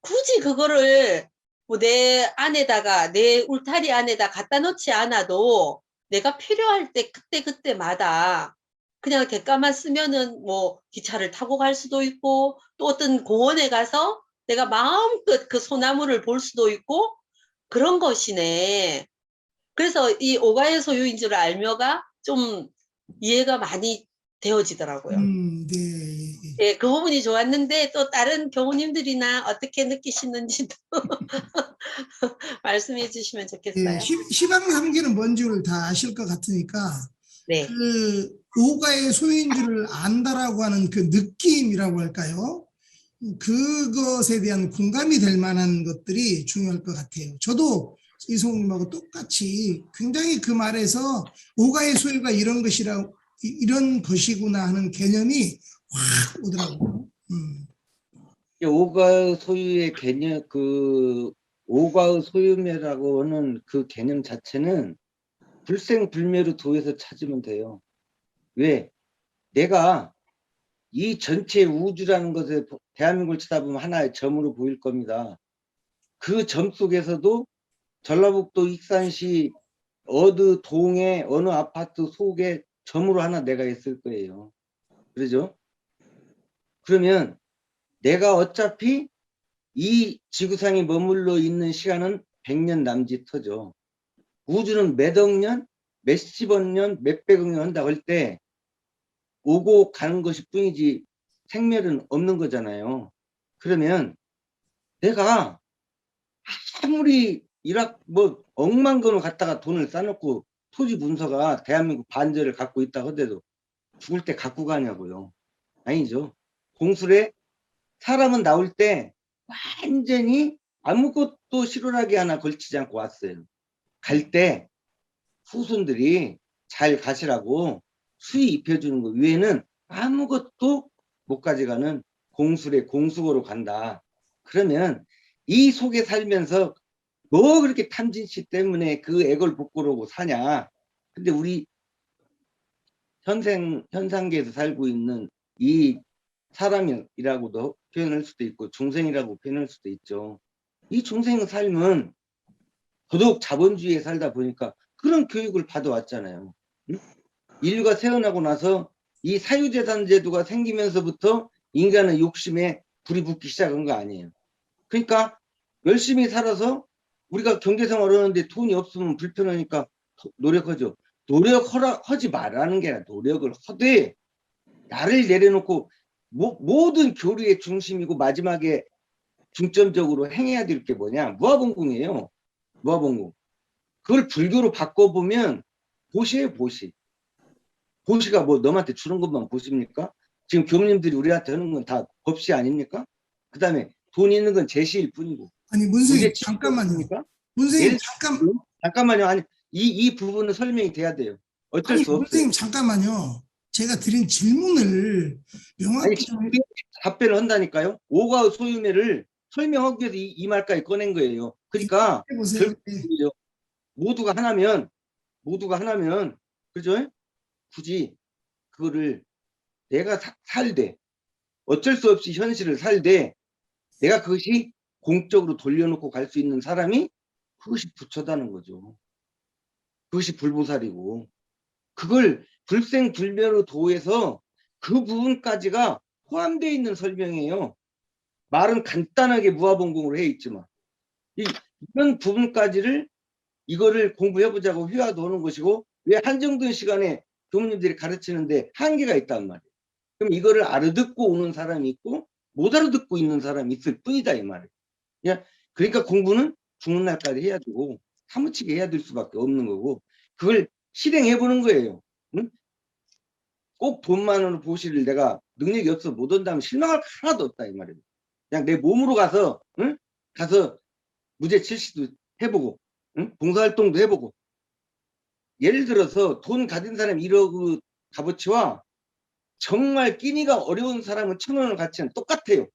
B: 굳이 그거를 뭐 내 안에다가 내 울타리 안에다 갖다 놓지 않아도 내가 필요할 때 그때마다 그냥 대가만 쓰면은 뭐 기차를 타고 갈 수도 있고 또 어떤 공원에 가서 내가 마음껏 그 소나무를 볼 수도 있고 그런 것이네. 그래서 이 오가의 소유인 줄 알며가 좀 이해가 많이 되어지더라고요.
C: 네.
B: 예, 그 부분이 좋았는데 또 다른 교우님들이나 어떻게 느끼시는지도 말씀해 주시면 좋겠어요.
C: 예, 시방삼계는 뭔지를 다 아실 것 같으니까
B: 네.
C: 그 오가의 소유인 줄을 안다라고 하는 그 느낌이라고 할까요? 그것에 대한 공감이 될 만한 것들이 중요할 것 같아요. 저도 이성님하고 똑같이 굉장히 그 말에서 오가의 소유가 이런 것이구나 하는 개념이 확 오더라고요.
D: 오가의 소유의 개념, 그 오가의 소유매라고 하는 그 개념 자체는 불생불멸의 도에서 찾으면 돼요. 왜? 내가 이 전체 우주라는 것에 대한민국을 쳐다보면 하나의 점으로 보일 겁니다. 그 점 속에서도 전라북도 익산시 어느 동의 어느 아파트 속에 점으로 하나 내가 있을 거예요. 그러죠? 그러면 내가 어차피 이 지구상에 머물러 있는 시간은 100년 남짓하죠. 우주는 몇억 년, 몇십억 년, 몇백억 년 한다고 할 때 오고 가는 것이 뿐이지 생멸은 없는 거잖아요. 그러면 내가 아무리 뭐 억만 건을 갖다가 돈을 싸놓고 토지 문서가 대한민국 반절을 갖고 있다 하더라도 죽을 때 갖고 가냐고요. 아니죠. 공술에 사람은 나올 때 완전히 아무것도 실오라기 하나 걸치지 않고 왔어요. 갈 때 후손들이 잘 가시라고 수의 입혀주는 거 위에는 아무것도 못 가져가는 공술의 공수고로 간다. 그러면 이 속에 살면서 뭐 그렇게 탐진씨 때문에 그 액을 복구하고 사냐. 근데 우리 현상계에서 살고 있는 이 사람이라고도 표현할 수도 있고 중생이라고 표현할 수도 있죠. 이 중생 삶은 더더욱 자본주의에 살다 보니까 그런 교육을 받아왔잖아요. 응? 인류가 태어나고 나서 이 사유재산 제도가 생기면서부터 인간의 욕심에 불이 붙기 시작한 거 아니에요. 그러니까 열심히 살아서 우리가 경제생활 하는데 돈이 없으면 불편하니까 노력하죠. 노력하지 말라는 게 아니라 노력을 하되 나를 내려놓고 모든 교류의 중심이고 마지막에 중점적으로 행해야 될 게 뭐냐? 무아봉공이에요. 무아봉공. 그걸 불교로 바꿔보면 보시예요, 보시. 보시가 뭐 너한테 주는 것만 보십니까? 지금 교무님들이 우리한테 하는 건 다 법시 아닙니까? 그 다음에 돈 있는 건 제시일 뿐이고.
C: 아니 문선생님
D: 우리의
C: 잠깐만요.
D: 없습니까?
C: 문선생님
D: 예를 잠깐만요. 아니 이 부분은 설명이 돼야 돼요. 어쩔
C: 아니
D: 수 없어요.
C: 문선생님 잠깐만요. 제가 드린 질문을
D: 아니
C: 명확히 좀
D: 답변을 한다니까요. 오가의 소유매를 설명하기 위해서 이 말까지 꺼낸 거예요. 그러니까
C: 해보세요. 네.
D: 모두가 하나면 그죠? 굳이 그거를 내가 살되 어쩔 수 없이 현실을 살되 내가 그것이 공적으로 돌려놓고 갈 수 있는 사람이 그것이 부처다는 거죠. 그것이 불보살이고 그걸 불생불멸의 도에서 그 부분까지가 포함되어 있는 설명이에요. 말은 간단하게 무아봉공으로 해 있지만 이런 부분까지를 이거를 공부해보자고 회화도 오는 것이고 왜 한정된 시간에 교무님들이 가르치는데 한계가 있단 말이에요. 그럼 이거를 알아듣고 오는 사람이 있고 못 알아듣고 있는 사람이 있을 뿐이다 이 말이에요. 그러니까 공부는 죽는 날까지 해야 되고 사무치게 해야 될 수밖에 없는 거고 그걸 실행해보는 거예요. 응? 꼭 돈만으로 보시를 내가 능력이 없어 못 온다면 실망할 거 하나도 없다 이 말이에요. 그냥 내 몸으로 가서 응? 가서 무죄 실시도 해보고 응? 봉사활동도 해보고 예를 들어서 돈 가진 사람 1억 값어치와 정말 끼니가 어려운 사람은 1,000원을 가치는 똑같아요.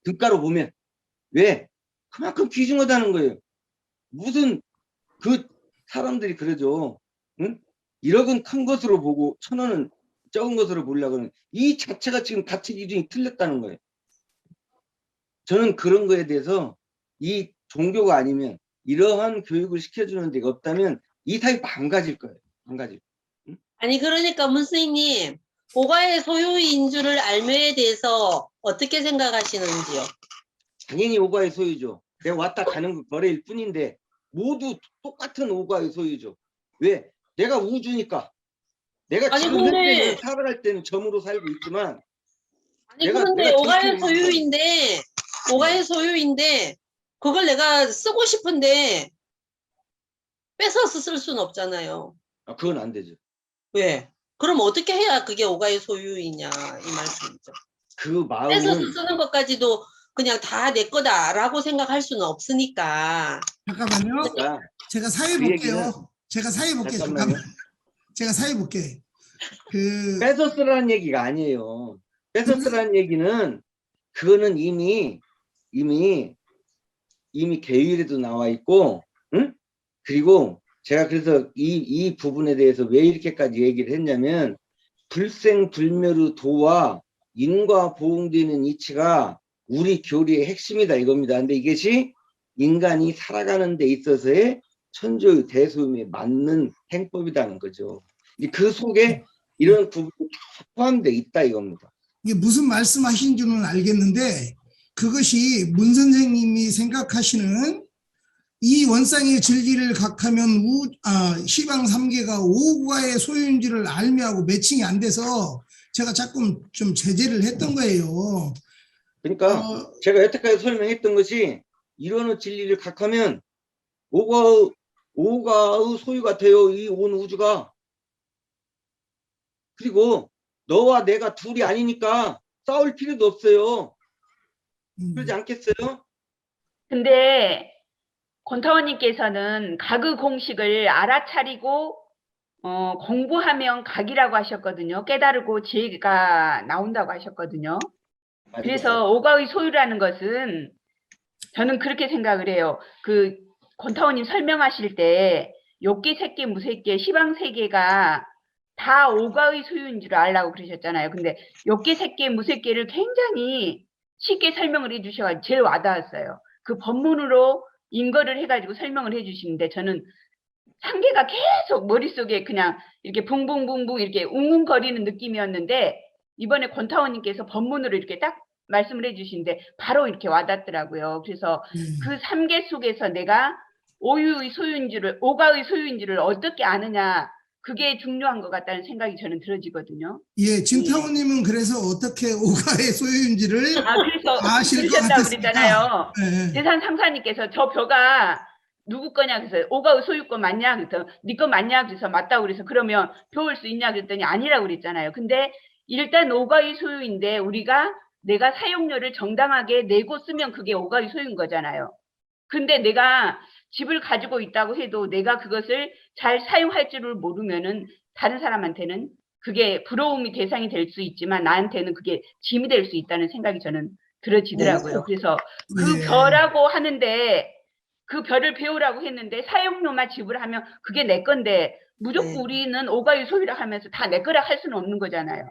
D: 등가로 보면 왜? 그만큼 귀중하다는 거예요. 무슨 그 사람들이 그러죠. 응? 1억은 큰 것으로 보고 1,000원은 적은 것으로 보려고 하는 이 자체가 지금 가치 기준이 틀렸다는 거예요. 저는 그런 거에 대해서 이 종교가 아니면 이러한 교육을 시켜주는 데가 없다면 이 사회 망가질 거예요. 망가질 거예요.
B: 아니 그러니까 문스님 오가의 소유인 줄을 알며에 대해서 어떻게 생각하시는지요?
D: 당연히 오가의 소유죠. 내가 왔다 가는 거 거래일 뿐인데 모두 똑같은 오가의 소유죠. 왜? 내가 우주니까. 내가
B: 아니,
D: 지금
B: 근데-
D: 현재는 살아갈 때는 점으로 살고 있지만
B: 아니
D: 내가
B: 그런데 오가의
D: 정치인이니까.
B: 오가의 소유인데 그걸 내가 쓰고 싶은데 뺏어서 쓸 수는 없잖아요.
D: 아, 그건 안 되죠.
B: 왜? 그럼 어떻게 해야 그게 오가의 소유이냐 이 말씀이죠.
D: 그
B: 뺏어서
D: 마음은
B: 쓰는 것까지도 그냥 다 내 거다라고 생각할 수는 없으니까.
C: 잠깐만요.
D: 그러니까
C: 제가 사회
D: 그 얘기는
C: 볼게요. 제가 사회 볼게요.
D: 잠깐만요.
C: 잠깐만. 제가 사회 볼게. 그
D: 뺏어 쓰라는 얘기가 아니에요. 뺏어 쓰라는 얘기는 그거는 이미 계율에도 나와 있고, 응? 그리고 제가 그래서 이 부분에 대해서 왜 이렇게까지 얘기를 했냐면 불생불멸의 도와 인과 보응되는 이치가 우리 교리의 핵심이다 이겁니다. 근데 이것이 인간이 살아가는 데 있어서의 천주의 대소음에 맞는 행법이라는 거죠. 그 속에 이런 부분이 다 포함되어 있다 이겁니다.
C: 이게 무슨 말씀하신 줄은 알겠는데 그것이 문 선생님이 생각하시는 이 원상의 진리를 각하면 시방 3계가 오가의 소유인지를 알미하고 매칭이 안 돼서 제가 자꾸 좀 제재를 했던 거예요.
D: 그러니까 제가 여태까지 설명했던 것이 이런 진리를 각하면 오가의 소유가 돼요. 이 온 우주가. 그리고 너와 내가 둘이 아니니까 싸울 필요도 없어요. 그러지 않겠어요?
A: 근데 권타원님께서는 각의 공식을 알아차리고 공부하면 각이라고 하셨거든요. 깨달고 지혜가 나온다고 하셨거든요. 그래서 오가의 소유라는 것은 저는 그렇게 생각을 해요. 그 권타원님 설명하실 때 욕계, 색계, 무색계, 시방 세계가 다 오가의 소유인 줄 알라고 그러셨잖아요. 근데 욕계, 색계, 무색계를 굉장히 쉽게 설명을 해주셔가지고 제일 와닿았어요. 그 법문으로 인거를 해가지고 설명을 해주시는데 저는 상계가 계속 머릿속에 그냥 이렇게 붕붕붕붕 이렇게 웅웅거리는 느낌이었는데 이번에 권타원님께서 법문으로 이렇게 딱 말씀을 해주시는데 바로 이렇게 와닿더라고요. 그래서 그 삼계 속에서 내가 오유의 소유인지를, 오가의 소유인지를 어떻게 아느냐, 그게 중요한 것 같다는 생각이 저는 들어지거든요.
C: 예, 진타오님은 그래서 어떻게 오가의 소유인지를
A: 그래서
C: 아실 것
A: 그러셨다고
C: 같았습니다.
A: 그랬잖아요.
C: 예.
A: 재산 상사님께서 저 벼가 누구 거냐 그래서 오가의 소유권 맞냐 그래서 네 거 맞냐 그래서 맞다고 그래서 그러면 배울 수 있냐 그랬더니 아니라고 그랬잖아요. 근데 일단 오가의 소유인데 우리가 내가 사용료를 정당하게 내고 쓰면 그게 오가의 소유인 거잖아요. 근데 내가 집을 가지고 있다고 해도 내가 그것을 잘 사용할 줄을 모르면은 다른 사람한테는 그게 부러움이 대상이 될 수 있지만 나한테는 그게 짐이 될 수 있다는 생각이 저는 들어지더라고요. 그래서 그 벼라고 하는데 그 벼를 배우라고 했는데 사용료만 지불하면 그게 내 건데 무조건 우리는 오가의 소유라 하면서 다 내 거라 할 수는 없는 거잖아요.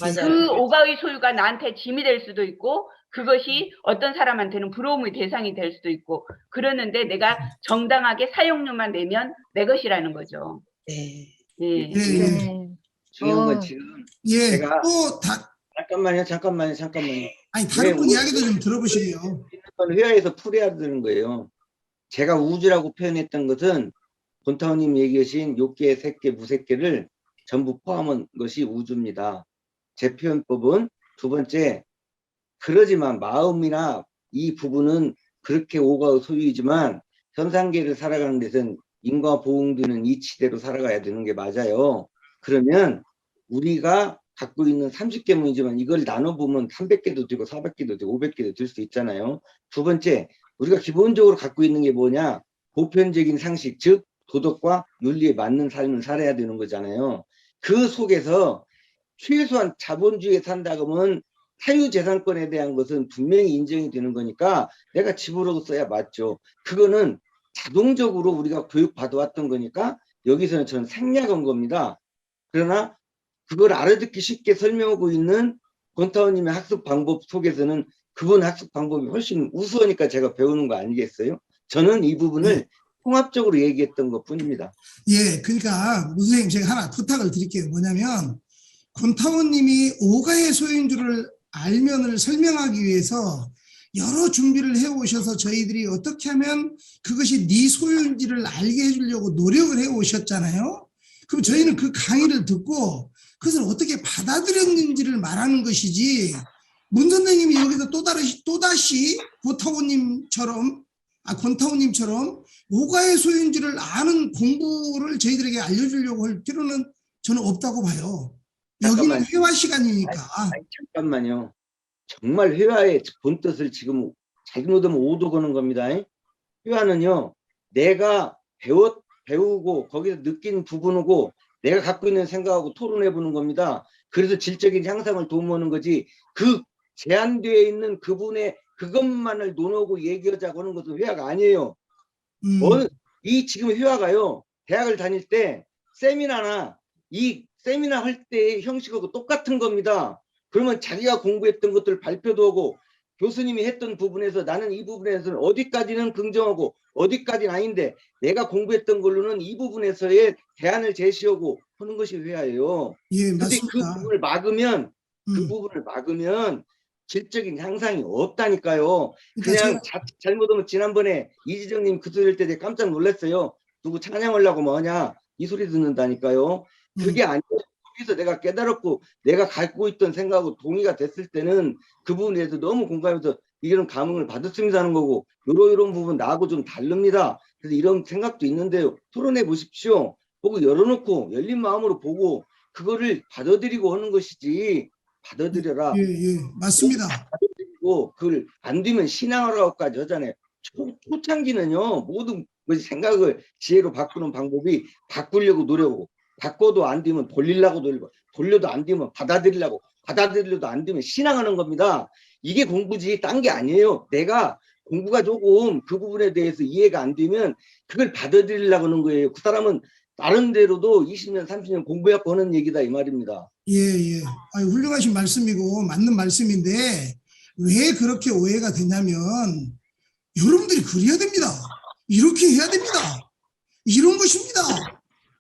B: 맞아요.
A: 그 오가의 소유가 나한테 짐이 될 수도 있고 그것이 어떤 사람한테는 부러움의 대상이 될 수도 있고 그러는데 내가 정당하게 사용료만 내면 내 것이라는 거죠.
B: 네.
A: 네.
D: 중요한 건 지금
C: 예,
D: 제가
C: 또
D: 잠깐만요.
C: 아니 다른 분
D: 왜
C: 이야기도 좀 들어보시게요.
D: 회화에서 풀어야 되는 거예요. 제가 우주라고 표현했던 것은 본타원님 얘기하신 욕계, 색계, 무색계를 전부 포함한 것이 우주입니다. 제 표현법은 두 번째, 그러지만 마음이나 이 부분은 그렇게 오가의 소유이지만 현상계를 살아가는 데서는 인과 보응되는 이치대로 살아가야 되는 게 맞아요. 그러면 우리가 갖고 있는 30계문이지만 이걸 나눠보면 300개도 되고 400개도 되고 500개도 될 수 있잖아요. 두 번째, 우리가 기본적으로 갖고 있는 게 뭐냐? 보편적인 상식, 즉 도덕과 윤리에 맞는 삶을 살아야 되는 거잖아요. 그 속에서 최소한 자본주의에 산다 그러면 사유재산권에 대한 것은 분명히 인정이 되는 거니까 내가 집으로 써야 맞죠. 그거는 자동적으로 우리가 교육받아왔던 거니까 여기서는 저는 생략한 겁니다. 그러나 그걸 알아듣기 쉽게 설명하고 있는 권타원님의 학습 방법 속에서는 그분 학습 방법이 훨씬 우수하니까 제가 배우는 거 아니겠어요? 저는 이 부분을 통합적으로 얘기했던 것 뿐입니다.
C: 예, 그러니까 선생님 제가 하나 부탁을 드릴게요. 뭐냐면 권타원님이 오가의 소유인 줄을 알면을 설명하기 위해서 여러 준비를 해오셔서 저희들이 어떻게 하면 그것이 네 소유인지를 알게 해주려고 노력을 해오셨잖아요. 그럼 저희는 그 강의를 듣고 그것을 어떻게 받아들였는지를 말하는 것이지 문 선생님이 여기서 또다시 권타원님처럼 오가의 소유인지를 아는 공부를 저희들에게 알려주려고 할 필요는 저는 없다고 봐요. 여기는 회화 시간이니까.
D: 잠깐만요. 정말 회화의 본뜻을 지금 잘못하면 오도 거는 겁니다. 회화는요. 내가 배우고 거기서 느낀 부분이고 내가 갖고 있는 생각하고 토론해 보는 겁니다. 그래서 질적인 향상을 도모하는 거지 그 제한되어 있는 그분의 그것만을 논하고 얘기하자고 하는 것은 회화가 아니에요. 이 지금 회화가요. 대학을 다닐 때 세미나나 이 세미나 할 때의 형식하고 똑같은 겁니다. 그러면 자기가 공부했던 것들 발표도 하고 교수님이 했던 부분에서 나는 이 부분에서는 어디까지는 긍정하고 어디까지는 아닌데 내가 공부했던 걸로는 이 부분에서의 대안을 제시하고 하는 것이 회화예요.
C: 예,
D: 근데
C: 맞습니다.
D: 그 부분을 막으면 질적인 향상이 없다니까요. 그냥 잘못하면 지난번에 이지정님 그 소리 할 때 깜짝 놀랐어요. 누구 찬양하려고 뭐하냐 이 소리 듣는다니까요. 그게 아니고 거기서 내가 깨달았고 내가 갖고 있던 생각하고 동의가 됐을 때는 그 부분에 대해서 너무 공감해서 이런 감흥을 받았습니다 하는 거고 이런 부분 나하고 좀 다릅니다. 그래서 이런 생각도 있는데요. 토론해 보십시오. 보고 열어놓고 열린 마음으로 보고 그거를 받아들이고 하는 것이지 받아들여라.
C: 예, 맞습니다.
D: 받아들이고 그걸 안 되면 신앙하라고까지 하잖아요. 초창기는요. 모든 생각을 지혜로 바꾸는 방법이 바꾸려고 노력하고 바꿔도 안 되면 돌리려고 돌리고 돌려도 안 되면 받아들이려고 받아들여도 안 되면 신앙하는 겁니다. 이게 공부지 딴 게 아니에요. 내가 공부가 조금 그 부분에 대해서 이해가 안 되면 그걸 받아들이려고 하는 거예요. 그 사람은 나름대로도 20년 30년 공부해갖고 하는 얘기다 이 말입니다.
C: 예. 아유, 훌륭하신 말씀이고 맞는 말씀인데 왜 그렇게 오해가 되냐면 여러분들이 그래야 됩니다. 이렇게 해야 됩니다. 이런 것입니다.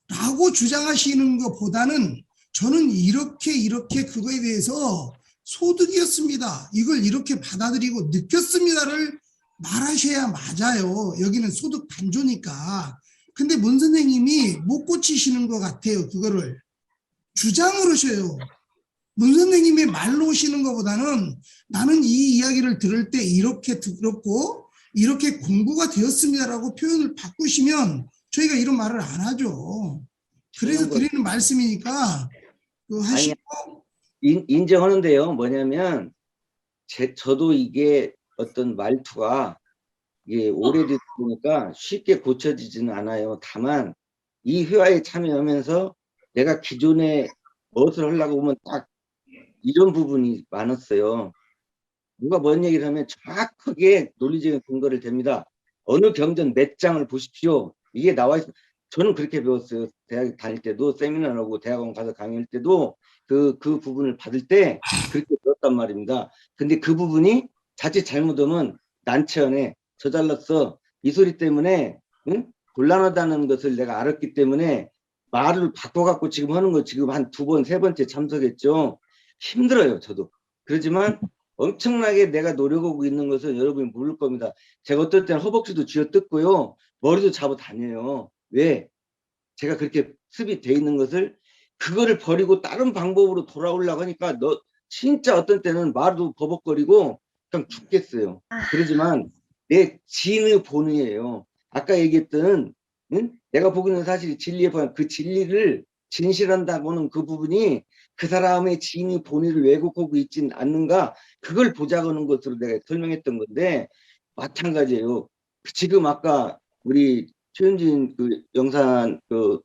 C: 라고 주장하시는 것보다는 저는 이렇게 그거에 대해서 소득이었습니다. 이걸 이렇게 받아들이고 느꼈습니다를 말하셔야 맞아요. 여기는 소득 반조니까. 근데 문 선생님이 못 고치시는 것 같아요. 그거를 주장을 하셔요. 문 선생님이 말로 오시는 것보다는 나는 이 이야기를 들을 때 이렇게 들었고 이렇게 공부가 되었습니다라고 표현을 바꾸시면 저희가 이런 말을 안 하죠. 그래서 드리는 말씀이니까 하시고.
D: 인정하는데요. 뭐냐면 저도 이게 어떤 말투가 이게 오래되다 보니까 쉽게 고쳐지지는 않아요. 다만 이 회화에 참여하면서 내가 기존에 무엇을 하려고 보면 딱 이런 부분이 많았어요. 누가 뭔 얘기를 하면 정확하게 논리적인 근거를 댑니다. 어느 경전 몇 장을 보십시오. 이게 나와 있어요. 저는 그렇게 배웠어요. 대학 다닐 때도 세미나하고 대학원 가서 강의할 때도 그 부분을 받을 때 그렇게 배웠단 말입니다. 근데 그 부분이 자칫 잘못하면 난처하네. 저 잘났어. 이 소리 때문에 응? 곤란하다는 것을 내가 알았기 때문에 말을 바꿔갖고 지금 하는 거 지금 한 2번, 3번째 참석했죠. 힘들어요. 저도. 그렇지만 엄청나게 내가 노력하고 있는 것은 여러분이 모를 겁니다. 제가 어떨 때는 허벅지도 쥐어뜯고요. 머리도 잡아 다녀요. 왜? 제가 그렇게 습이 돼 있는 것을 그거를 버리고 다른 방법으로 돌아오려고 하니까 너 진짜 어떤 때는 말도 버벅거리고 그냥 죽겠어요. 그러지만 내 진의 본의예요. 아까 얘기했던 내가 보고 있는 사실이 진리에 보면 그 진리를 진실한다고는 그 부분이 그 사람의 진의 본의를 왜곡하고 있진 않는가 그걸 보자고는 것으로 내가 설명했던 건데 마찬가지예요. 지금 아까 우리 최윤진 그 영산 그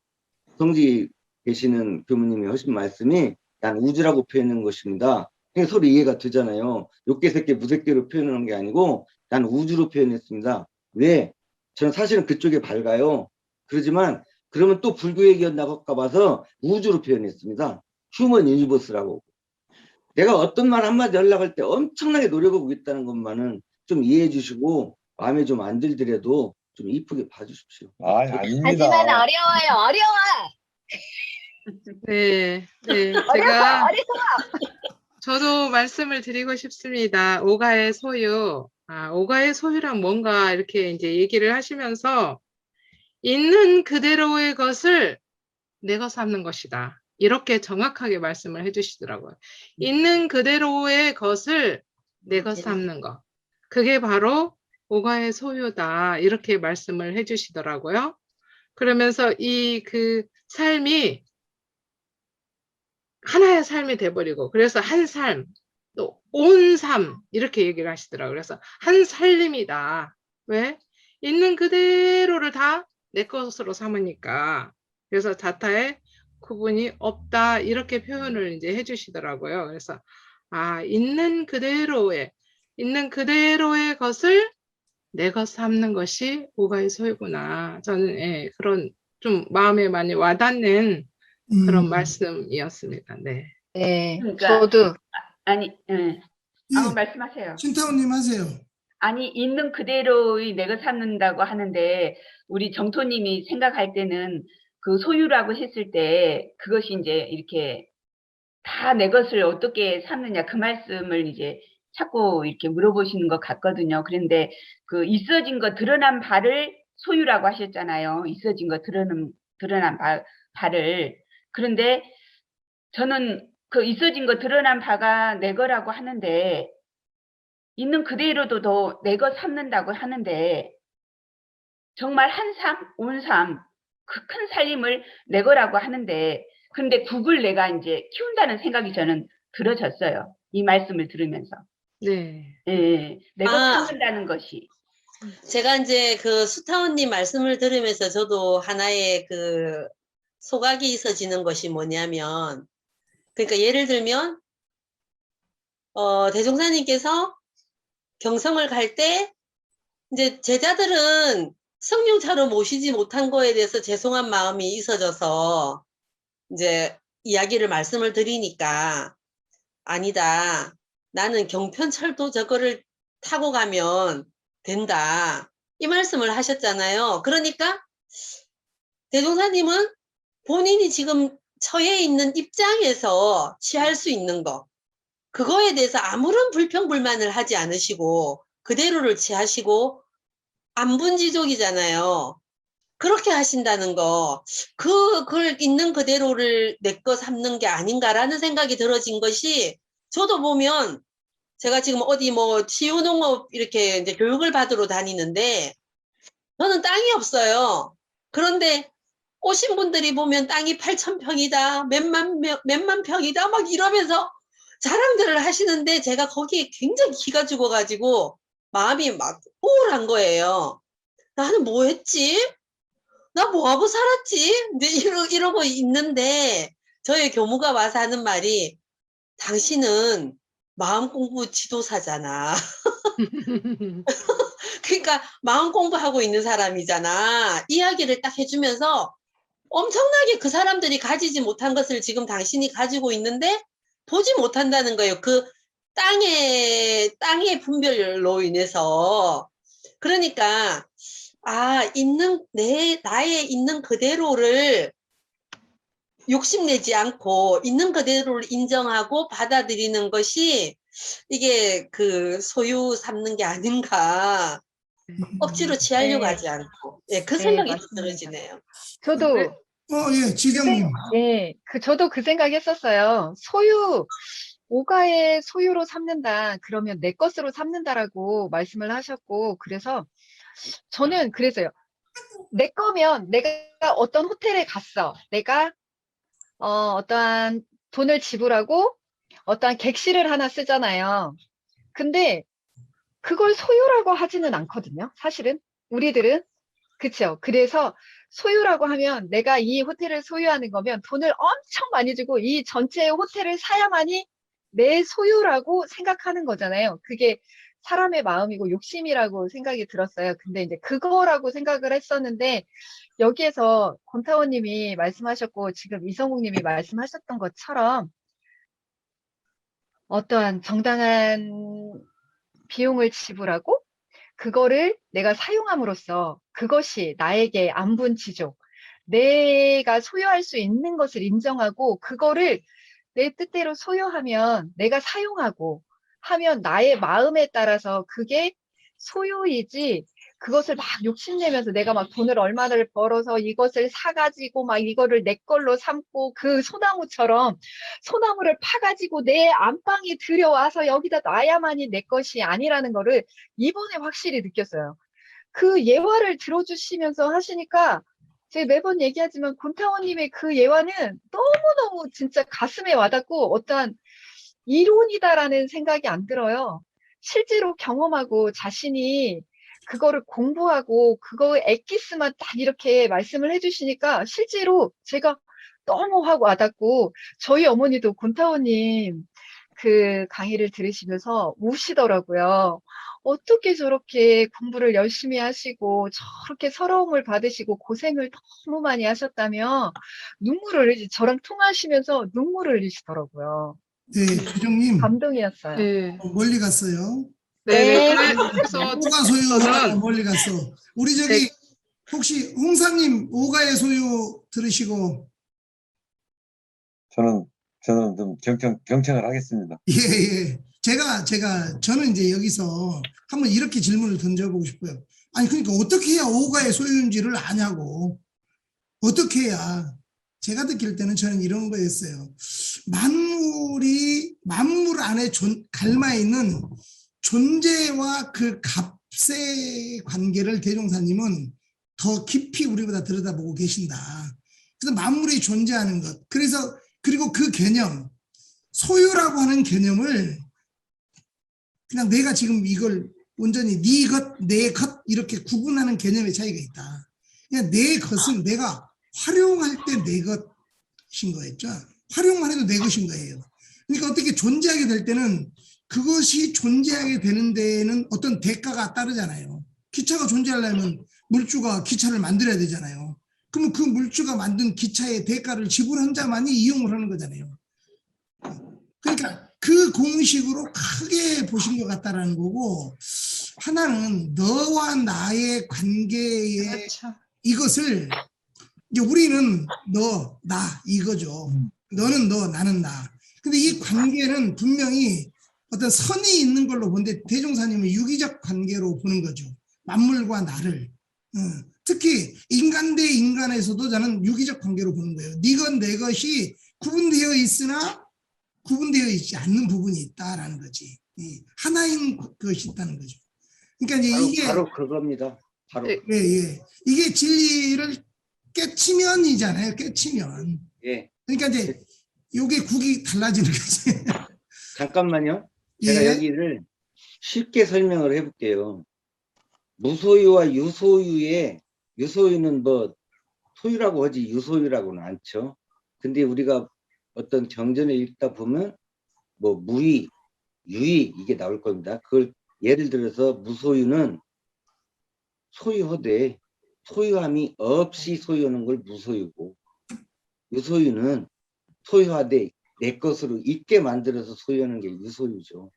D: 성지 계시는 교무님이 하신 말씀이 난 우주라고 표현한 것입니다. 그러니까 서로 이해가 되잖아요. 욕계 새끼 무새끼로 표현하는 게 아니고 난 우주로 표현했습니다. 왜? 저는 사실은 그쪽에 밝아요. 그러지만 그러면 또 불교 얘기가 나갈까 봐서 우주로 표현했습니다. 휴먼 유니버스라고. 내가 어떤 말 한마디 연락할 때 엄청나게 노력하고 있다는 것만은 좀 이해해 주시고 마음에 좀 안 들더라도 좀 이쁘게 봐주십시오.
G: 아닙니다.
F: 하지만 어려워요. 어려워.
E: 네, 네.
F: 어려워.
E: 저도 말씀을 드리고 싶습니다. 오가의 소유. 오가의 소유란 뭔가 이렇게 이제 얘기를 하시면서 있는 그대로의 것을 내가 삼는 것이다. 이렇게 정확하게 말씀을 해주시더라고요. 있는 그대로의 것을 내가 삼는 것. 그게 바로 오가의 소유다. 이렇게 말씀을 해주시더라고요. 그러면서 그 삶이 하나의 삶이 돼버리고, 그래서 한 삶, 또 온 삶, 이렇게 얘기를 하시더라고요. 그래서 한 살림이다. 왜? 있는 그대로를 다 내 것으로 삼으니까. 그래서 자타에 구분이 없다. 이렇게 표현을 이제 해주시더라고요. 그래서, 있는 그대로의 것을 내 것 삼는 것이 오가의 소유구나. 저는, 그런 좀 마음에 많이 와닿는 그런 말씀이었습니다. 네.
F: 네,
A: 그러니까
F: 저도
A: 아니,
C: 예,
A: 말씀하세요.
C: 신타원님 하세요.
A: 아니, 있는 그대로의 내가 삼는다고 하는데, 우리 정토님이 생각할 때는 그 소유라고 했을 때, 그것이 이제 이렇게 다 내 것을 어떻게 삼느냐, 그 말씀을 이제 자꾸 이렇게 물어보시는 것 같거든요. 그런데 그 있어진 거 드러난 바를 소유라고 하셨잖아요. 있어진 거 드러난 바를. 그런데 저는 그 있어진 거 드러난 바가 내 거라고 하는데, 있는 그대로도 더 내 것 삼는다고 하는데 정말 한 삶, 온 삶, 그 큰 살림을 내 거라고 하는데 근데 국을 내가 이제 키운다는 생각이 저는 들어졌어요. 이 말씀을 들으면서.
E: 네.
A: 예, 내 것 삼는다는 것이.
B: 제가 이제 그 수타원님 말씀을 들으면서 저도 하나의 그 소각이 있어지는 것이 뭐냐면, 그러니까 예를 들면, 대종사님께서 경성을 갈 때, 이제 제자들은 성령차로 모시지 못한 거에 대해서 죄송한 마음이 있어져서, 이제 말씀을 드리니까, 아니다. 나는 경편철도 저거를 타고 가면 된다. 이 말씀을 하셨잖아요. 그러니까 대종사님은 본인이 지금 처해 있는 입장에서 취할 수 있는 거, 그거에 대해서 아무런 불평불만을 하지 않으시고 그대로를 취하시고 안분지족이잖아요. 그렇게 하신다는 거, 그걸 있는 그대로를 내 거 삼는 게 아닌가라는 생각이 들어진 것이, 저도 보면 제가 지금 어디 뭐 치유농업 이렇게 이제 교육을 받으러 다니는데 저는 땅이 없어요. 그런데 오신 분들이 보면 땅이 8,000평이다, 몇만 평이다 막 이러면서 자랑들을 하시는데 제가 거기에 굉장히 기가 죽어가지고 마음이 막 우울한 거예요. 나는 뭐 했지? 나 뭐하고 살았지? 근데 이러고 있는데 저희 교무가 와서 하는 말이, 당신은 마음 공부 지도사잖아. 그러니까 마음 공부하고 있는 사람이잖아. 이야기를 딱 해주면서 엄청나게 그 사람들이 가지지 못한 것을 지금 당신이 가지고 있는데 보지 못한다는 거예요. 그 땅의 분별로 인해서. 그러니까 나의 있는 그대로를 욕심내지 않고 있는 그대로를 인정하고 받아들이는 것이 이게 그 소유 삼는 게 아닌가. 억지로 취하려고
F: 네.
B: 하지 않고. 예, 그
F: 네,
B: 생각이
F: 맞습니다.
B: 들어지네요.
F: 저도
E: 네.
C: 예, 지경님.
F: 저도 그 생각했었어요. 오가의 소유로 삼는다. 그러면 내 것으로 삼는다라고 말씀을 하셨고, 그래서 저는 그래서요. 내 거면 내가 어떤 호텔에 갔어. 내가 어떠한 돈을 지불하고 어떠한 객실을 하나 쓰잖아요. 근데 그걸 소유라고 하지는 않거든요. 사실은 우리들은. 그쵸. 그래서 소유라고 하면 내가 이 호텔을 소유하는 거면 돈을 엄청 많이 주고 이 전체 호텔을 사야만이 내 소유라고 생각하는 거잖아요. 그게 사람의 마음이고 욕심이라고 생각이 들었어요. 근데 이제 그거라고 생각을 했었는데, 여기에서 권타원님이 말씀하셨고 지금 이성욱님이 말씀하셨던 것처럼 어떠한 정당한 비용을 지불하고 그거를 내가 사용함으로써 그것이 나에게 안분지족, 내가 소유할 수 있는 것을 인정하고 그거를 내 뜻대로 소유하면 내가 사용하고 하면 나의 마음에 따라서 그게 소유이지, 그것을 막 욕심내면서 내가 막 돈을 얼마를 벌어서 이것을 사가지고 막 이거를 내 걸로 삼고 그 소나무처럼 소나무를 파가지고 내 안방에 들여와서 여기다 놔야만이 내 것이 아니라는 거를 이번에 확실히 느꼈어요. 그 예화를 들어주시면서 하시니까 제가 매번 얘기하지만 권타원님의 그 예화는 너무너무 진짜 가슴에 와닿고 어떠한 이론이다라는 생각이 안 들어요. 실제로 경험하고 자신이 그거를 공부하고 그거 엑기스만 딱 이렇게 말씀을 해주시니까 실제로 제가 너무 확 와닿고, 저희 어머니도 권타원님 그 강의를 들으시면서 우시더라고요. 어떻게 저렇게 공부를 열심히 하시고 저렇게 서러움을 받으시고 고생을 너무 많이 하셨다며 저랑 통화하시면서 눈물을 흘리시더라고요.
C: 네, 지경님.
F: 감동이었어요.
E: 네.
C: 멀리 갔어요.
E: 네네.
F: 네.
E: 그래서
C: 오가 소유
E: 저는
C: 멀리 갔어. 우리 저기 혹시 홍사님 오가의 소유 들으시고.
G: 저는 좀 경청을 하겠습니다.
C: 예. 저는 이제 여기서 한번 이렇게 질문을 던져보고 싶어요. 아니, 그러니까 어떻게 해야 오가의 소유인지를 아냐고. 어떻게 해야. 제가 느낄 때는 저는 이런 거였어요. 만물 안에 갈마 있는 존재와 그 값의 관계를 대종사님은 더 깊이 우리보다 들여다보고 계신다. 그래서 만물이 존재하는 것. 그리고 그 개념, 소유라고 하는 개념을 그냥 내가 지금 이걸 온전히 네 것, 내 것 이렇게 구분하는 개념의 차이가 있다. 그냥 내 것은 내가 활용할 때 내 것인 거였죠. 활용만 해도 내 것인 거예요. 그러니까 어떻게 존재하게 될 때는 그것이 존재하게 되는 데에는 어떤 대가가 따르잖아요. 기차가 존재하려면 물주가 기차를 만들어야 되잖아요. 그러면 그 물주가 만든 기차의 대가를 지불한 자만이 이용을 하는 거잖아요. 그러니까 그 공식으로 크게 보신 것 같다라는 거고, 하나는 너와 나의 관계에
E: 그렇죠.
C: 이것을 이제 우리는 너, 나 이거죠. 너는 너, 나는 나. 근데 이 관계는 분명히 어떤 선이 있는 걸로 보는데 대종사님은 유기적 관계로 보는 거죠. 만물과 나를. 특히 인간 대 인간에서도 저는 유기적 관계로 보는 거예요. 네건 내 것이 구분되어 있으나 구분되어 있지 않는 부분이 있다라는 거지. 하나인 것이 있다는 거죠. 그러니까 이제 이게
D: 바로 그겁니다. 바로.
E: 네.
C: 예. 이게 진리를 깨치면이잖아요. 깨치면.
D: 예.
C: 그러니까 이제 요게 국이 달라지는 거지.
D: 잠깐만요. 제가
C: 예.
D: 여기를 쉽게 설명을 해볼게요. 무소유와 유소유의 유소유는 뭐 소유라고 하지 유소유라고는 않죠. 근데 우리가 어떤 경전을 읽다 보면 뭐 무의, 유의 이게 나올 겁니다. 그걸 예를 들어서 무소유는 소유하되 소유함이 없이 소유하는 걸 무소유고, 유소유는 소유하되 내 것으로 있게 만들어서 소유하는 게 유소유죠.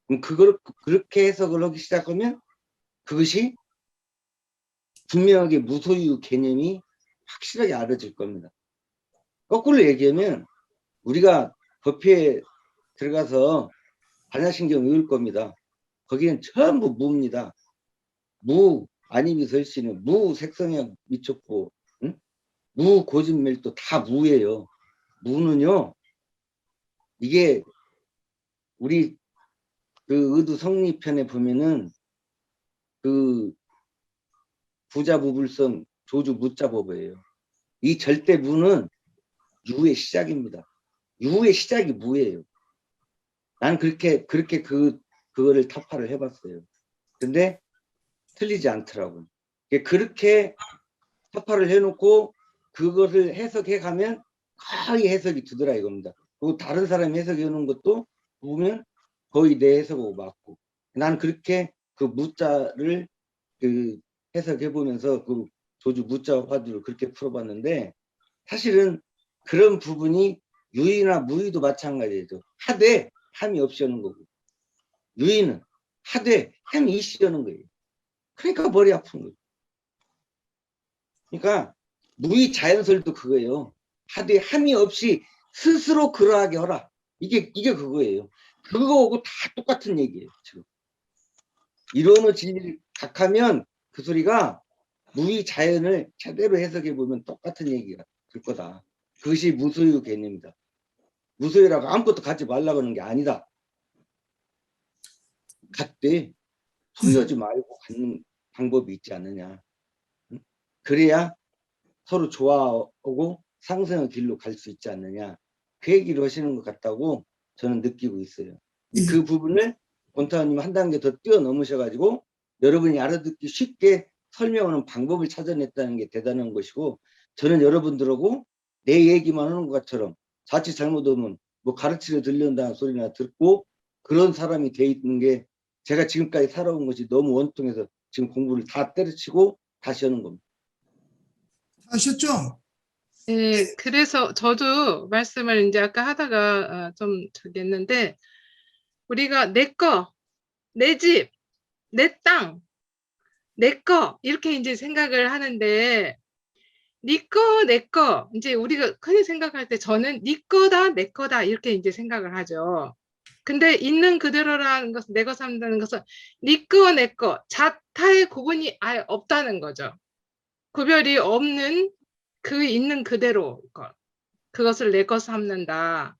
D: 그럼 그걸 그렇게 해석을 하기 시작하면 그것이 분명하게 무소유 개념이 확실하게 알아질 겁니다. 거꾸로 얘기하면 우리가 법회에 들어가서 반야신경 외울 겁니다. 거기는 전부 무입니다. 무 아님이 설씨는 무 색성약 미쳤고, 응? 무 고진멸도 다 무예요. 무는요, 이게 우리 그 의두 성리편에 보면은 그 부자부불성 조주 무자법이에요. 이 절대 무는 유의 시작입니다. 유의 시작이 무예요. 난 그렇게 그거를 타파를 해봤어요. 근데 틀리지 않더라고요. 그렇게 타파를 해놓고 그것을 해석해 가면 거의 해석이 되더라 이겁니다. 그리고 다른 사람이 해석해 놓은 것도 보면 거의 내 해석하고 맞고. 난 그렇게 그 무자를 그 해석해 보면서 그 조주 무자 화두를 그렇게 풀어봤는데, 사실은 그런 부분이 유의나 무의도 마찬가지죠. 하되 함이 없이 하는 거고, 유의는 하되 함이 있이 하는 거예요. 그러니까 머리 아픈 거예요. 그러니까 무의 자연설도 그거예요. 하되 함이 없이 스스로 그러하게 하라. 이게 그거예요. 그거하고 다 똑같은 얘기예요. 지금 이론의 진리를 각하면 그 소리가 무의 자연을 제대로 해석해 보면 똑같은 얘기가 될 거다. 그것이 무소유 개념이다. 무소유라고 아무것도 갖지 말라고 하는 게 아니다. 갖되 소유하지 말고 갖는 방법이 있지 않느냐. 응? 그래야 서로 좋아하고 상승의 길로 갈 수 있지 않느냐. 그 얘기를 하시는 것 같다고 저는 느끼고 있어요. 그 부분을 권타원님 한 단계 더 뛰어넘으셔가지고 여러분이 알아듣기 쉽게 설명하는 방법을 찾아냈다는 게 대단한 것이고, 저는 여러분들하고 내 얘기만 하는 것처럼 자칫 잘못하면 뭐 가르치려 들린다는 소리나 듣고 그런 사람이 돼 있는 게, 제가 지금까지 살아온 것이 너무 원통해서 지금 공부를 다 때려치고 다시 하는 겁니다.
C: 아셨죠?
E: 네, 그래서 저도 말씀을 이제 아까 하다가 좀 저기 했는데, 우리가 내 거, 내 집, 내 땅, 내 거 이렇게 이제 생각을 하는데, 네 거, 내 거, 이제 우리가 흔히 생각할 때 저는 네 거다, 내 거다 이렇게 이제 생각을 하죠. 근데 있는 그대로라는 것은, 내 거 산다는 것은 네 거, 내 거, 자타의 구분이 아예 없다는 거죠. 구별이 없는 그 있는 그대로 그것을 내 것 삼는다.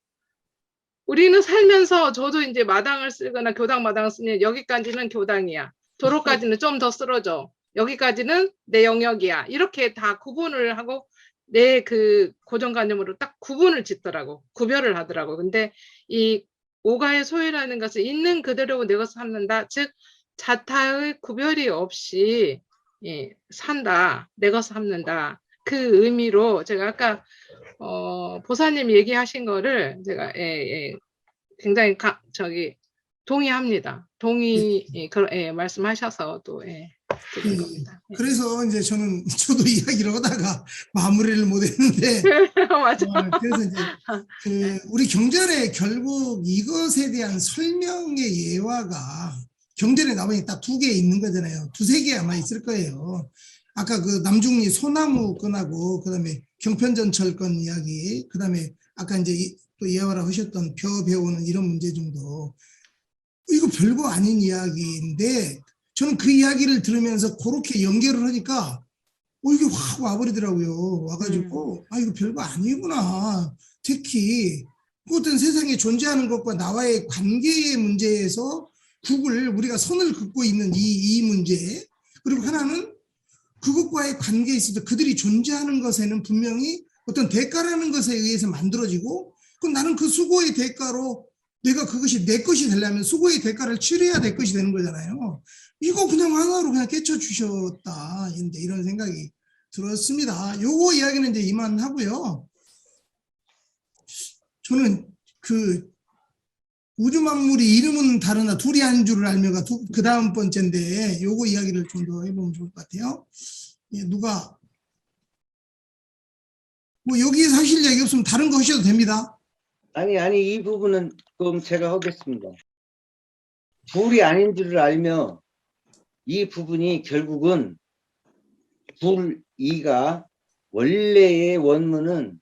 E: 우리는 살면서 저도 이제 마당을 쓰거나 교당 마당을 쓰면 여기까지는 교당이야. 도로까지는 좀 더 쓸어줘. 여기까지는 내 영역이야. 이렇게 다 구분을 하고 내 그 고정관념으로 딱 구분을 짓더라고. 구별을 하더라고. 근데 이 오가의 소유라는 것은 있는 그대로 내 것을 삼는다. 즉 자타의 구별이 없이 산다. 내 것을 삼는다. 그 의미로 제가 아까 보사님 얘기하신 거를 제가 굉장히 동의합니다. 말씀하셔서 또 드린 겁니다.
C: 그래서 이제 저도 이야기를 하다가 마무리를 못했는데
E: 맞아.
C: 그래서 이제 우리 경전에 결국 이것에 대한 설명의 예화가 경전에 나오니 딱 2개 있는 거잖아요. 2-3개 아마 있을 거예요. 아까 그 남중리 소나무 건하고 그다음에 경편전철 건 이야기, 그다음에 아까 이제 또 예화라 하셨던 벼 배우는 이런 문제 정도, 이거 별거 아닌 이야기인데 저는 그 이야기를 들으면서 그렇게 연결을 하니까 이게 확 와버리더라고요. 와가지고 이거 별거 아니구나. 특히 그 어떤 세상에 존재하는 것과 나와의 관계의 문제에서 국을 우리가 선을 긋고 있는 이 문제, 그리고 하나는 그것과의 관계에 있어서 그들이 존재하는 것에는 분명히 어떤 대가라는 것에 의해서 만들어지고, 그럼 나는 그 수고의 대가로 내가 그것이 내 것이 되려면 수고의 대가를 치러야 될 것이 되는 거잖아요. 이거 그냥 하나로 그냥 깨쳐주셨다. 이런 생각이 들었습니다. 요거 이야기는 이제 이만하고요. 저는 그 우주 만물이 이름은 다르나 둘이 아닌 줄을 알며가 그 다음 번째인데 요거 이야기를 좀 더 해보면 좋을 것 같아요. 예, 누가 뭐 여기에 사실 얘기 없으면 다른 거 하셔도 됩니다.
D: 아니 이 부분은 그럼 제가 하겠습니다. 둘이 아닌 줄을 알며 이 부분이 결국은 둘이가 원래의 원문은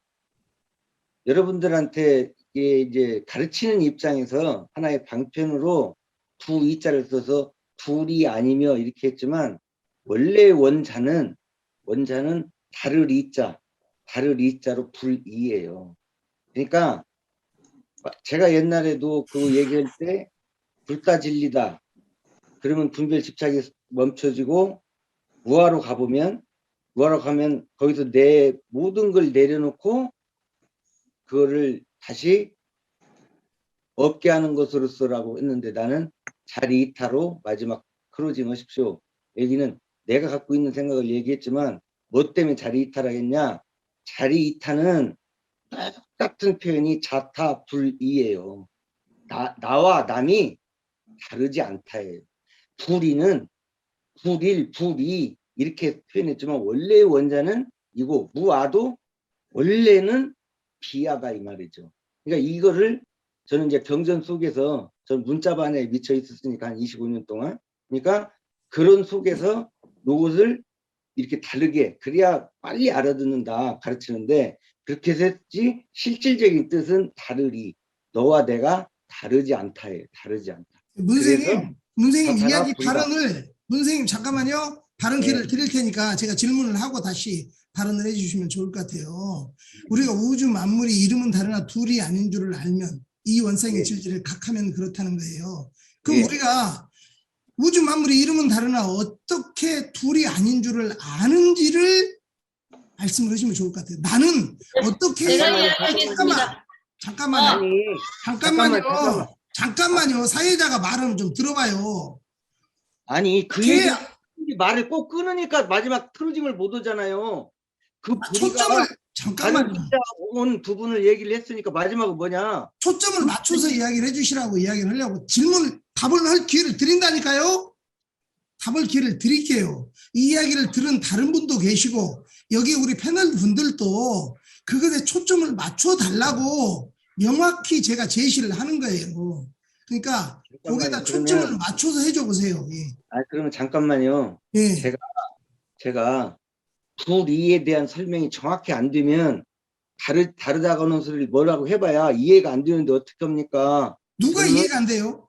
D: 여러분들한테 이제 가르치는 입장에서 하나의 방편으로 두 이자를 써서 둘이 아니며 이렇게 했지만 원래 원자는 다를 이자로 불이예요. 그러니까 제가 옛날에도 그 얘기할 때 둘 다 진리다. 그러면 분별 집착이 멈춰지고 무아로 가면 거기서 내 모든 걸 내려놓고 그거를 다시 없게 하는 것으로서라고 했는데 나는 자리이타로 마지막 클로징 하십시오. 여기는 내가 갖고 있는 생각을 얘기했지만 뭐 때문에 자리이타라겠냐. 자리이타는 똑같은 표현이 자타 불이예요. 나와 남이 다르지 않다예요. 불이는 불일, 불이 이렇게 표현했지만 원래의 원자는 이고 무아도 원래는 비아가 이 말이죠. 그러니까 이거를 저는 이제 경전 속에서 전 문자반에 미쳐 있었으니까 한 25년 동안, 그러니까 그런 속에서 이것을 이렇게 다르게 그래야 빨리 알아듣는다 가르치는데 그렇게 했지 실질적인 뜻은 다르리. 너와 내가 다르지 않다예요. 다르지 않다.
C: 문생님 이야기
D: 불이다.
C: 발언을 문생님 잠깐만요. 발언 기회를 드릴 테니까 제가 질문을 하고 다시 발언을 해주시면 좋을 것 같아요. 우리가 우주 만물이 이름은 다르나 둘이 아닌 줄을 알면 이 원상의 질질을 각하면 그렇다는 거예요. 그럼 우리가 우주 만물이 이름은 다르나 어떻게 둘이 아닌 줄을 아는지를 말씀을 하시면 좋을 것 같아요. 나는 어떻게 잠깐만요. 사회자가 말하면 좀 들어봐요.
D: 아니 그 말을 꼭 끊으니까 마지막 클로징을 못 오잖아요. 그
C: 초점을 잠깐만요.
D: 온 부분을 얘기를 했으니까 마지막은 뭐냐?
C: 초점을 맞춰서 이야기를 해주시라고 이야기를 하려고 답을 할 기회를 드린다니까요. 답을 기회를 드릴게요. 이 이야기를 들은 다른 분도 계시고 여기 우리 패널 분들도 그것에 초점을 맞춰 달라고 명확히 제가 제시를 하는 거예요. 그러니까 거기에다 초점을 맞춰서 해줘 보세요. 예.
D: 그러면 잠깐만요.
C: 예.
D: 제가 불이에 대한 설명이 정확히 안 되면 다르다고 하는 소리를 뭐라고 해봐야 이해가 안 되는데 어떻게 합니까?
C: 누가 이해가 안 돼요?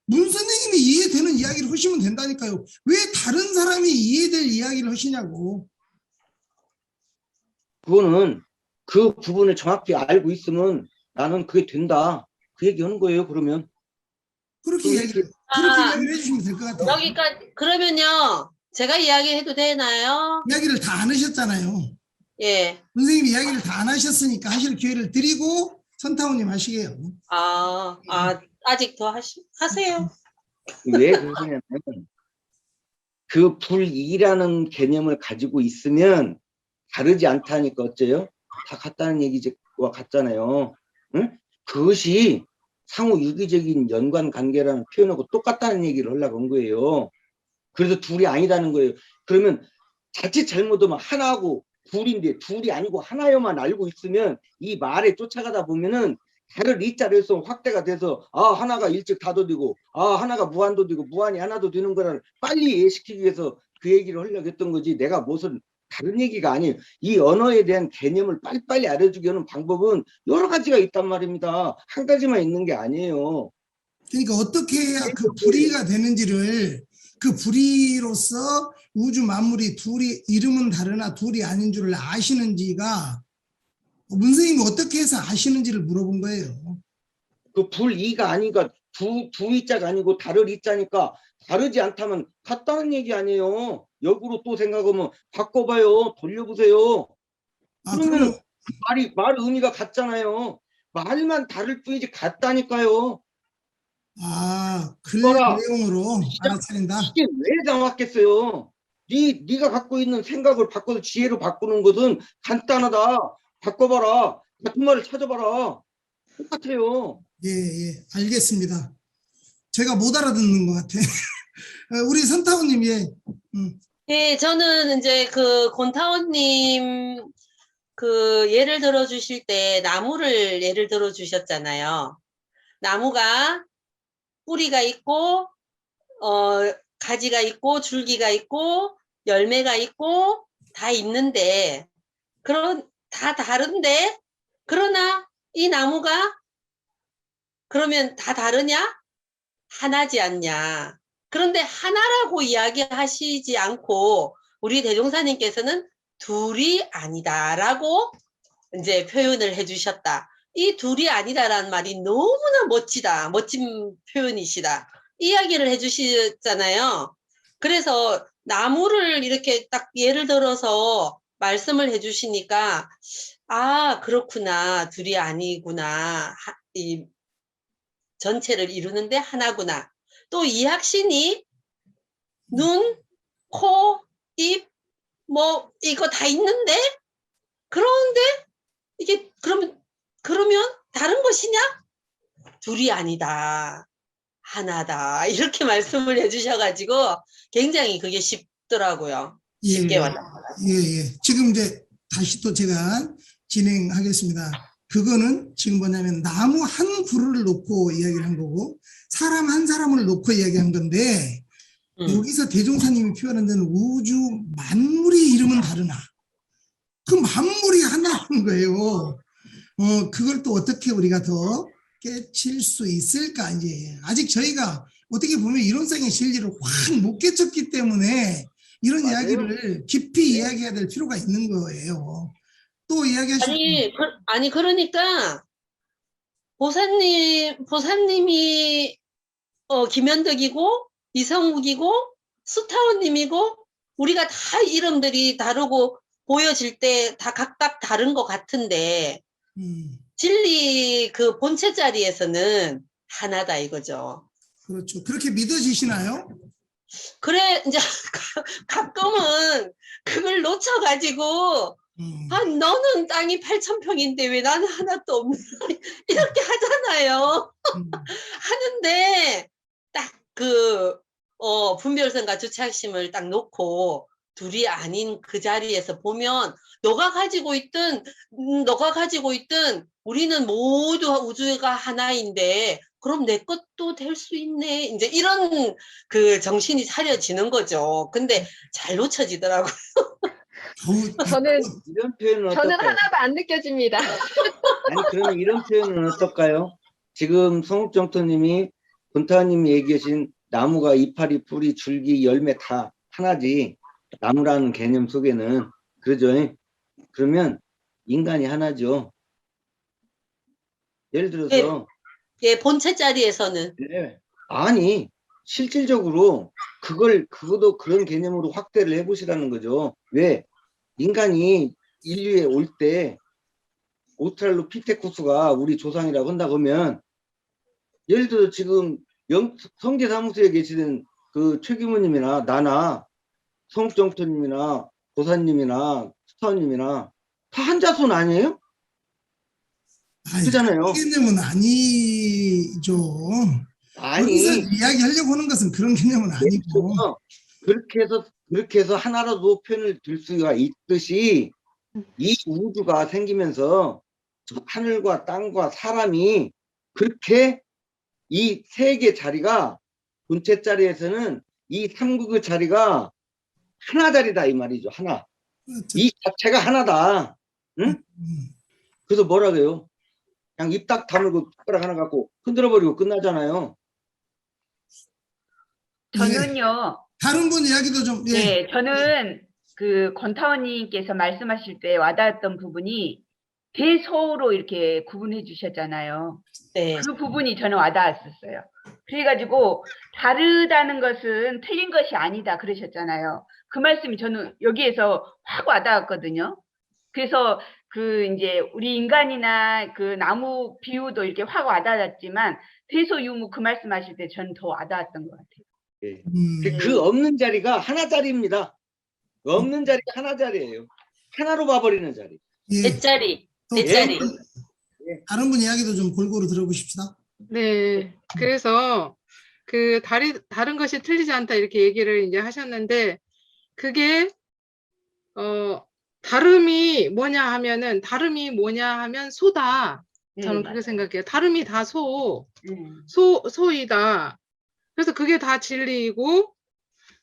C: 문 선생님이 이해되는 이야기를 하시면 된다니까요. 왜 다른 사람이 이해될 이야기를 하시냐고.
D: 그거는 그 부분을 정확히 알고 있으면 나는 그게 된다. 그 얘기하는 거예요. 그러면
C: 그렇게 이야기를 해주시면 될 것 같아요.
B: 여기까지. 그러면요. 제가 이야기해도 되나요?
C: 이야기를 다 안 하셨잖아요.
B: 예.
C: 선생님이 이야기를 다 안 하셨으니까 하실 기회를 드리고 선타우님 하시게요.
B: 아직 더 하세요.
D: 왜 그러냐면 그 불이라는 개념을 가지고 있으면 다르지 않다니까 어째요? 다 같다는 얘기와 같잖아요. 응? 그것이 상호 유기적인 연관 관계라는 표현하고 똑같다는 얘기를 하려고 한 거예요. 그래서 둘이 아니다는 거예요. 그러면 자칫 잘못하면 하나하고 둘인데 둘이 아니고 하나여만 알고 있으면 이 말에 쫓아가다 보면은 다를 이자로 해서 확대가 돼서 하나가 일찍 다도 되고 하나가 무한도 되고 무한이 하나도 되는 거를 빨리 이해시키기 위해서 그 얘기를 하려고 했던 거지 내가 무슨 다른 얘기가 아니에요. 이 언어에 대한 개념을 빨리빨리 알려주게 하는 방법은 여러 가지가 있단 말입니다. 한 가지만 있는 게 아니에요.
C: 그러니까 어떻게 해야 그 불의가 되는지를 그 불의로서 우주 만물이 둘이 이름은 다르나 둘이 아닌 줄을 아시는지가 문선생님이 어떻게 해서 아시는지를 물어본 거예요.
D: 그 불이가 아니니까 두 이자가 아니고 다를 이자니까 다르지 않다면 같다는 얘기 아니에요. 역으로 또 생각하면 바꿔봐요. 돌려보세요.
C: 아,
D: 그러면
C: 그러면
D: 말 의미가 같잖아요. 말만 다를 뿐이지 같다니까요.
C: 글
D: 뭐라?
C: 내용으로 알아차린다.
D: 이게 왜 나왔겠어요? 네가 갖고 있는 생각을 바꿔서 지혜로 바꾸는 것은 간단하다. 바꿔봐라. 같은 말을 찾아봐라. 똑같아요.
C: 예, 알겠습니다. 제가 못 알아듣는 것 같아. 우리 선타원님, 예.
B: 예, 저는 이제 그 권타원님 그 예를 들어 주실 때 나무를 예를 들어 주셨잖아요. 나무가 뿌리가 있고, 가지가 있고, 줄기가 있고, 열매가 있고, 다 있는데, 다 다른데, 그러나 이 나무가 그러면 다 다르냐? 하나지 않냐? 그런데 하나라고 이야기하시지 않고 우리 대종사님께서는 둘이 아니다라고 이제 표현을 해주셨다. 이 둘이 아니다라는 말이 너무나 멋지다. 멋진 표현이시다. 이야기를 해주시잖아요. 그래서 나무를 이렇게 딱 예를 들어서 말씀을 해주시니까 아, 그렇구나. 둘이 아니구나. 이 전체를 이루는데 하나구나. 또 이학신이 눈, 코, 입, 뭐 이거 다 있는데 그런데 이게 그러면 다른 것이냐? 둘이 아니다. 하나다. 이렇게 말씀을 해주셔가지고 굉장히 그게 쉽더라고요. 쉽게 와닿더라고요.
C: 예. 지금 이제 다시 또 제가 진행하겠습니다. 그거는 지금 뭐냐면 나무 한 그루를 놓고 이야기를 한 거고 사람 한 사람을 놓고 이야기한 건데 여기서 대종사님이 표현한 데는 우주 만물이 이름은 다르나 그 만물이 하나라는 거예요. 그걸 또 어떻게 우리가 더 깨칠 수 있을까 이제 아직 저희가 어떻게 보면 이론상의 진리를 확 못 깨쳤기 때문에 이런
D: 맞아요.
C: 이야기를 깊이 이야기해야 될 필요가 있는 거예요. 또 이야기하시면
B: 아니 그러니까 보사님이 김현덕이고 이성욱이고 수타원님이고 우리가 다 이름들이 다르고 보여질 때 다 각각 다른 것 같은데 진리 그 본체 자리에서는 하나다 이거죠.
C: 그렇죠. 그렇게 믿어지시나요?
B: 그래 이제 가끔은 그걸 놓쳐가지고 너는 땅이 8,000평인데 왜 나는 하나도 없는 이렇게 하잖아요. 하는데 딱 그 분별성과 주착심을 딱 놓고 둘이 아닌 그 자리에서 보면 너가 가지고 있든 우리는 모두 우주가 하나인데 그럼 내 것도 될 수 있네. 이제 이런 그 정신이 차려지는 거죠. 근데 잘 놓쳐지더라고요.
F: 저는
D: 이런 표현은
F: 저는
D: 어떨까요?
F: 하나도 안 느껴집니다.
D: 아니 그러면 이런 표현은 어떨까요? 지금 성욱정토님이 본타님이 얘기하신 나무가 이파리, 뿌리, 줄기, 열매 다 하나지 나무라는 개념 속에는 그러죠. 그러면 인간이 하나죠. 예를 들어서
B: 예, 본체 자리에서는
D: 네. 아니 실질적으로 그것도 그런 개념으로 확대를 해보시라는 거죠. 왜 인간이 인류에 올 때 오스트랄로피테쿠스가 우리 조상이라고 한다고 하면 예를 들어 지금 성계사무소에 계시는 그 최규모님이나 나나 성욱정토님이나 보사님이나 스타원님이나 다 한자손 아니에요? 그잖아요.
C: 그 개념은 아니죠. 여기서
D: 아니
C: 이야기하려고 하는 것은 그런 개념은 아니고.
D: 그렇게 해서 하나라도 표현을 들 수가 있듯이 이 우주가 생기면서 하늘과 땅과 사람이 그렇게 이 세 개 자리가 본체 자리에서는 이 삼국의 자리가 하나짜리다 이 말이죠. 하나. 이 자체가 하나다. 응? 그래서 뭐라 그래요? 그냥 입 딱 다물고 숟가락 하나 갖고 흔들어버리고 끝나잖아요.
A: 저는요,
C: 다른 분 이야기도 좀, 예.
A: 네, 저는 그 권타원님께서 말씀하실 때 와닿았던 부분이 대소로 이렇게 구분해 주셨잖아요.
B: 네.
A: 그 부분이 저는 와닿았었어요. 그래가지고 다르다는 것은 틀린 것이 아니다 그러셨잖아요. 그 말씀이 저는 여기에서 확 와닿았거든요. 그래서 그 이제 우리 인간이나 그 나무 비유도 이렇게 확 와닿았지만 대소유무 그 말씀하실 때 저는 더 와닿았던 것 같아요.
D: 예. 그 없는 자리가 하나짜리입니다. 없는 자리가 하나짜리예요. 하나로 봐버리는 자리.
C: 예.
B: 내 자리.
C: 또
B: 내 자리.
C: 다른 분 이야기도 좀 골고루 들어보십시다.
E: 네. 그래서 그 다른 것이 틀리지 않다 이렇게 얘기를 이제 하셨는데 그게 다름이 뭐냐 하면 소다. 저는 그렇게 생각해요. 다름이 다 소이다. 그래서 그게 다 진리이고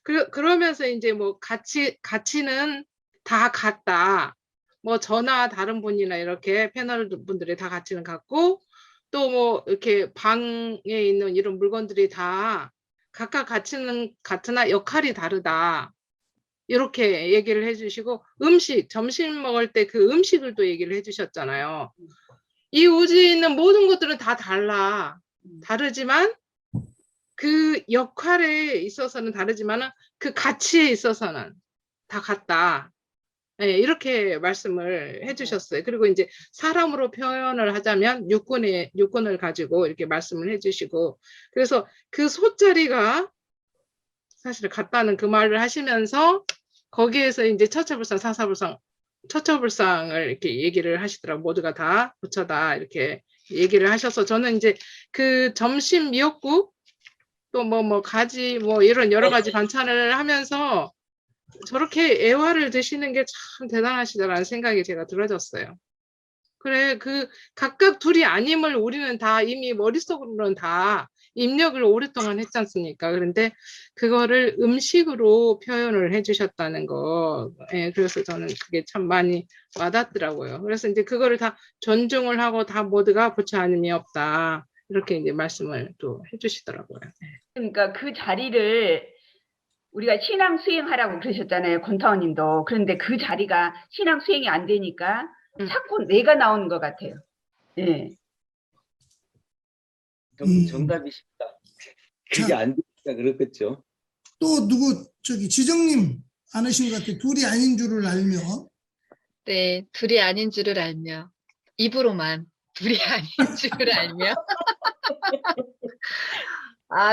E: 그러면서 이제 뭐 가치는 다 같다. 뭐 저나 다른 분이나 이렇게 패널 분들이 다 가치는 같고 또 뭐 이렇게 방에 있는 이런 물건들이 다 각각 가치는 같으나 역할이 다르다. 이렇게 얘기를 해주시고 점심 먹을 때 그 음식을 또 얘기를 해주셨잖아요. 이 우주에 있는 모든 것들은 다 다르지만 그 역할에 있어서는 다르지만 그 가치에 있어서는 다 같다. 네, 이렇게 말씀을 해주셨어요. 그리고 이제 사람으로 표현을 하자면 육군을 가지고 이렇게 말씀을 해주시고 그래서 그 소자리가 사실 같다는 그 말을 하시면서 거기에서 이제 처처불상, 사사불상, 처처불상을 이렇게 얘기를 하시더라고요. 모두가 다 부처다 이렇게 얘기를 하셔서 저는 이제 그 점심 미역국 또 뭐 가지 뭐 이런 여러 가지 반찬을 하면서 저렇게 애화를 드시는 게 참 대단하시다라는 생각이 제가 들어졌어요. 그래, 그 각각 둘이 아님을 우리는 다 이미 머릿속으로는 다 입력을 오랫동안 했지 않습니까? 그런데 그거를 음식으로 표현을 해주셨다는 거. 예, 그래서 저는 그게 참 많이 와닿더라고요. 그래서 이제 그거를 다 존중을 하고 다 모두가 부처 아님이 없다. 이렇게 이제 말씀을 또 해주시더라고요.
A: 그러니까 그 자리를 우리가 신앙 수행하라고 그러셨잖아요. 권타원님도. 그런데 그 자리가 신앙 수행이 안 되니까 자꾸 내가 나오는 것 같아요. 예.
D: 정답이십니다. 그게 안 되니까 그렇겠죠.
C: 또 누구 지정님 아시는 것 같아요. 둘이 아닌 줄을 알며.
F: 네, 둘이 아닌 줄을 알며 입으로만 둘이 아닌 줄을 알며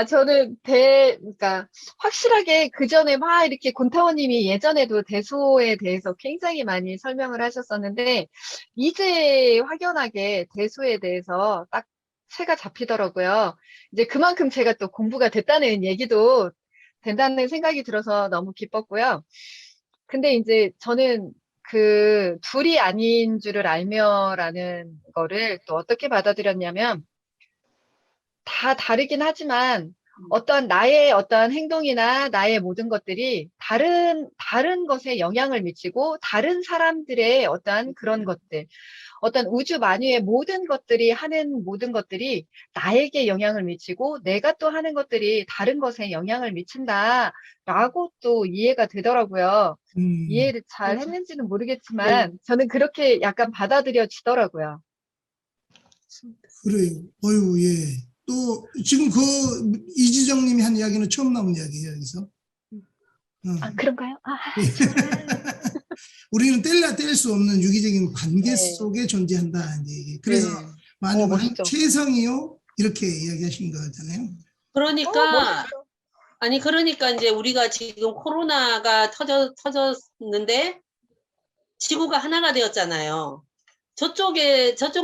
F: 저는 그러니까 확실하게 그 전에 막 이렇게 권타원님이 예전에도 대소에 대해서 굉장히 많이 설명을 하셨었는데 이제 확연하게 대소에 대해서 딱 새가 잡히더라고요. 이제 그만큼 제가 또 공부가 됐다는 얘기도 된다는 생각이 들어서 너무 기뻤고요. 근데 이제 저는 그 둘이 아닌 줄을 알며라는 거를 또 어떻게 받아들였냐면 다 다르긴 하지만 나의 어떠한 행동이나 나의 모든 것들이 다른 것에 영향을 미치고 다른 사람들의 어떠한 그런 것들, 어떤 우주 만유의 모든 것들이 하는 모든 것들이 나에게 영향을 미치고 내가 또 하는 것들이 다른 것에 영향을 미친다라고 또 이해가 되더라고요. 이해를 잘 했는지는 모르겠지만 저는 그렇게 약간 받아들여지더라고요.
C: 그래요. 어유 예. 또 지금 이지정님이 한 이야기는 처음 나온 이야기예요. 여기서.
F: 그런가요?
C: 예. 우리는 뗄래야 뗄 수 없는 유기적인 관계 속에 존재한다. 이제 그래서 많은 최성이요 이렇게 이야기하신 거잖아요.
B: 그러니까 그러니까 이제 우리가 지금 코로나가 터졌는데 지구가 하나가 되었잖아요. 저쪽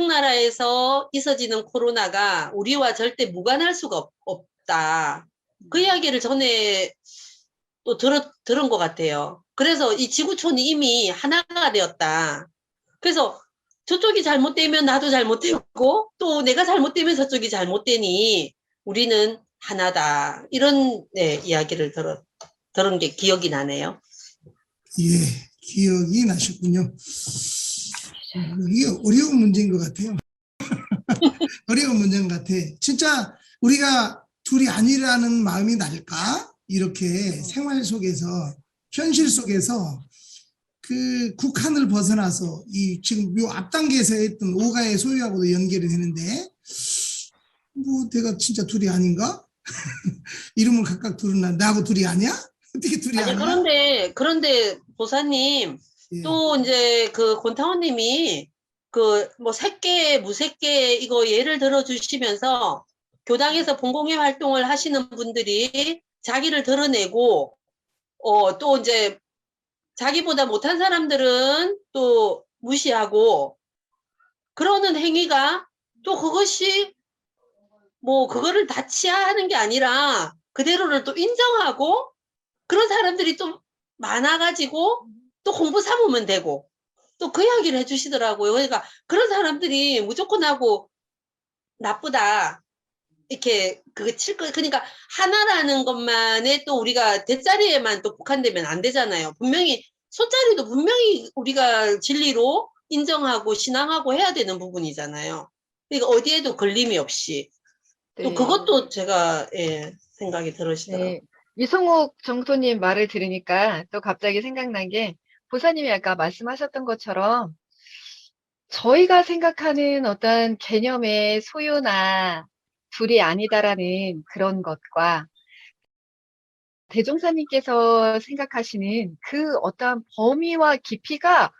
B: 나라에서 있어지는 코로나가 우리와 절대 무관할 수가 없다. 그 이야기를 전에 또 들은 것 같아요. 그래서 이 지구촌이 이미 하나가 되었다. 그래서 저쪽이 잘못되면 나도 잘못되고 또 내가 잘못되면 저쪽이 잘못되니 우리는 하나다. 이런 이야기를 들은 게 기억이 나네요.
C: 예, 기억이 나셨군요. 이게 어려운 문제인 것 같아요. 어려운 문제인 것 같아. 진짜 우리가 둘이 아니라는 마음이 날까? 이렇게 생활 속에서, 현실 속에서 그 국한을 벗어나서 이 지금 요 앞 단계에서 했던 오가의 소유하고도 연결이 되는데, 뭐 내가 진짜 둘이 아닌가? 이름을 각각 두르나 나하고 둘이 아니야? 어떻게 둘이
B: 아니,
C: 아니야?
B: 그런데 보사님,
C: 예.
B: 또 이제 그 권타원님이 그 뭐 새끼, 무새끼 이거 예를 들어 주시면서 교당에서 본공회 활동을 하시는 분들이 자기를 드러내고, 또 이제 자기보다 못한 사람들은 또 무시하고, 그러는 행위가 또 그것이 뭐 그거를 다 치하하는 게 아니라 그대로를 또 인정하고, 그런 사람들이 또 많아가지고 또 공부 삼으면 되고, 또 그 이야기를 해주시더라고요. 그러니까 그런 사람들이 무조건 하고 나쁘다 이렇게 그거 칠 거. 그러니까 하나라는 것만에 또 우리가 대자리에만 또 국한되면 안 되잖아요. 분명히 소자리도 분명히 우리가 진리로 인정하고 신앙하고 해야 되는 부분이잖아요. 그러니까 어디에도 걸림이 없이. 또
F: 네.
B: 그것도 제가 생각이 들으시더라고요.
F: 네. 이성욱 정소님 말을 들으니까 또 갑자기 생각난 게, 보사님이 아까 말씀하셨던 것처럼 저희가 생각하는 어떤 개념의 소유나 둘이 아니다라는 그런 것과 대종사님께서 생각하시는 그 어떤 범위와 깊이가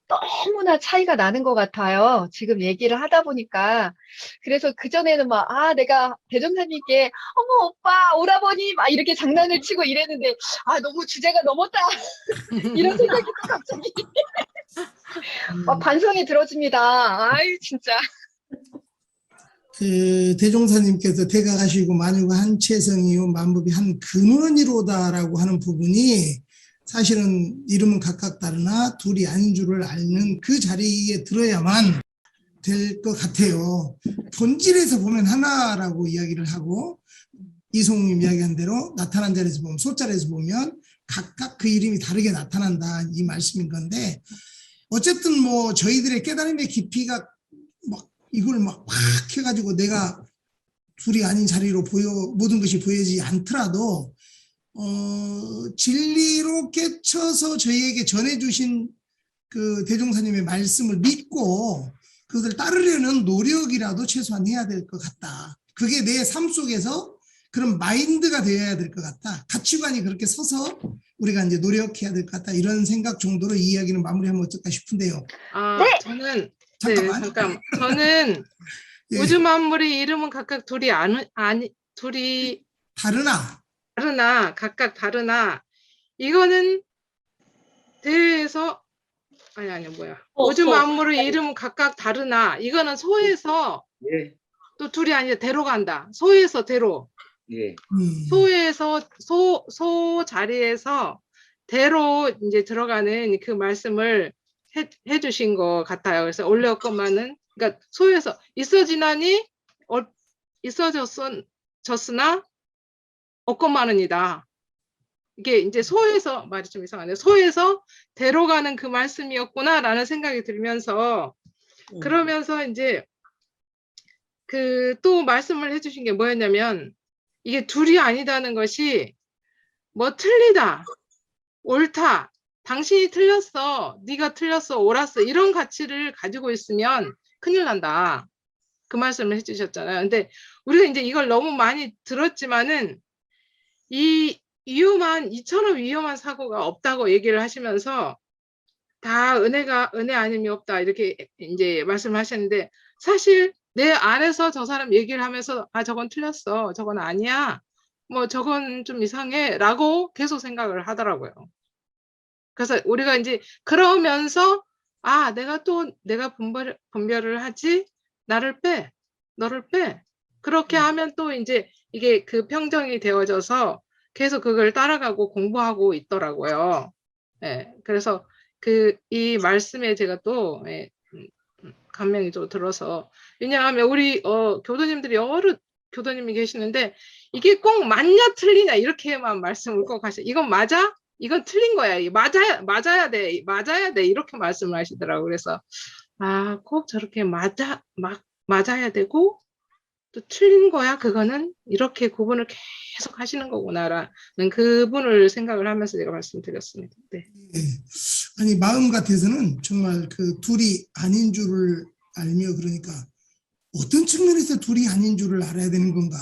F: 너무나 차이가 나는 것 같아요. 지금 얘기를 하다 보니까. 그래서 그전에는 막, 내가 대종사님께, 어머, 오빠, 오라버니, 막 이렇게 장난을 치고 이랬는데, 너무 주제가 넘었다. 이런 생각이 또 갑자기 막 반성이 들어집니다. 아유, 진짜.
C: 그 대종사님께서 대가 가시고 만유가 한 채성이요 만법이 한 근원이로다라고 하는 부분이 사실은 이름은 각각 다르나 둘이 아닌 줄을 아는 그 자리에 들어야만 될 것 같아요. 본질에서 보면 하나라고 이야기를 하고, 이송님 이야기한 대로 나타난 자리에서 보면, 소자리에서 보면 각각 그 이름이 다르게 나타난다, 이 말씀인 건데, 어쨌든 뭐 저희들의 깨달음의 깊이가 막 이걸 막 해가지고 내가 둘이 아닌 자리로 모든 것이 보여지지 않더라도 진리로 깨쳐서 저희에게 전해주신 그 대종사님의 말씀을 믿고 그것을 따르려는 노력이라도 최소한 해야 될 것 같다. 그게 내 삶 속에서 그런 마인드가 되어야 될 것 같다. 가치관이 그렇게 서서 우리가 이제 노력해야 될 것 같다. 이런 생각 정도로 이 이야기는 마무리하면 어떨까 싶은데요.
F: 네!
C: 잠깐만.
E: 저는
C: 예.
E: 우주 만물의 이름은 각각 둘이 다르나 각각 다르나, 이거는 대에서 우주 만물의 이름은 각각 다르나, 이거는 소에서
D: 예,
E: 또 둘이 아니라 대로 간다. 소에서 대로.
D: 예.
E: 소에서 소 자리에서 대로 이제 들어가는 그 말씀을 해주신 것 같아요. 그래서 올려것만은, 그러니까 소에서 있어지나니 있어졌으나 없건만은이다. 이게 이제 소에서, 말이 좀 이상하네요. 소에서 대로 가는 그 말씀이었구나라는 생각이 들면서, 그러면서 이제 그 또 말씀을 해주신 게 뭐였냐면, 이게 둘이 아니다는 것이 뭐 틀리다, 옳다, 당신이 틀렸어, 네가 틀렸어, 옳았어, 이런 가치를 가지고 있으면 큰일 난다. 그 말씀을 해주셨잖아요. 근데 우리가 이제 이걸 너무 많이 들었지만은 이처럼 위험한 사고가 없다고 얘기를 하시면서 다 은혜 아님이 없다 이렇게 이제 말씀하셨는데, 사실 내 안에서 저 사람 얘기를 하면서 저건 틀렸어, 저건 아니야, 뭐 저건 좀 이상해 라고 계속 생각을 하더라고요. 그래서 우리가 이제 그러면서 내가 분별을 하지, 나를 빼, 너를 빼, 그렇게 하면 또 이제 이게 그 평정이 되어져서 계속 그걸 따라가고 공부하고 있더라고요. 예, 그래서 이 말씀에 제가 또 감명이 좀 들어서, 왜냐하면 우리 교도님들이 여러 교도님이 계시는데 이게 꼭 맞냐 틀리냐 이렇게만 말씀을 꼭 하셔. 이건 맞아? 이건 틀린 거야. 맞아야 돼. 이렇게 말씀을 하시더라고요. 그래서, 아, 꼭 저렇게 맞아야 되고, 또 틀린 거야. 그거는 이렇게 구분을 계속 하시는 거구나라는 그분을 생각을 하면서 제가 말씀드렸습니다. 네.
C: 예. 아니 마음 같아서는 정말 그 둘이 아닌 줄을 알며 그러니까 어떤 측면에서 둘이 아닌 줄을 알아야 되는 건가?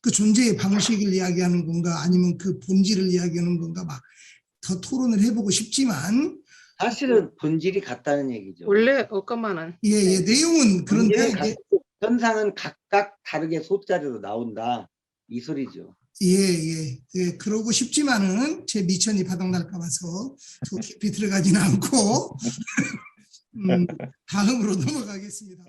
C: 그 존재의 방식을 이야기하는 건가? 아니면 그 본질을 이야기하는 건가? 막 더 토론을 해보고 싶지만
D: 사실은 본질이 같다는 얘기죠.
E: 원래 어감만은.
C: 예, 내용은 그런데
D: 본질은 현상은 각각 다르게 소자리로 나온다. 이 소리죠.
C: 예, 그러고 싶지만은 제 미천이 바닥날까 봐서 저 깊이 들어가지는 않고 다음으로 넘어가겠습니다.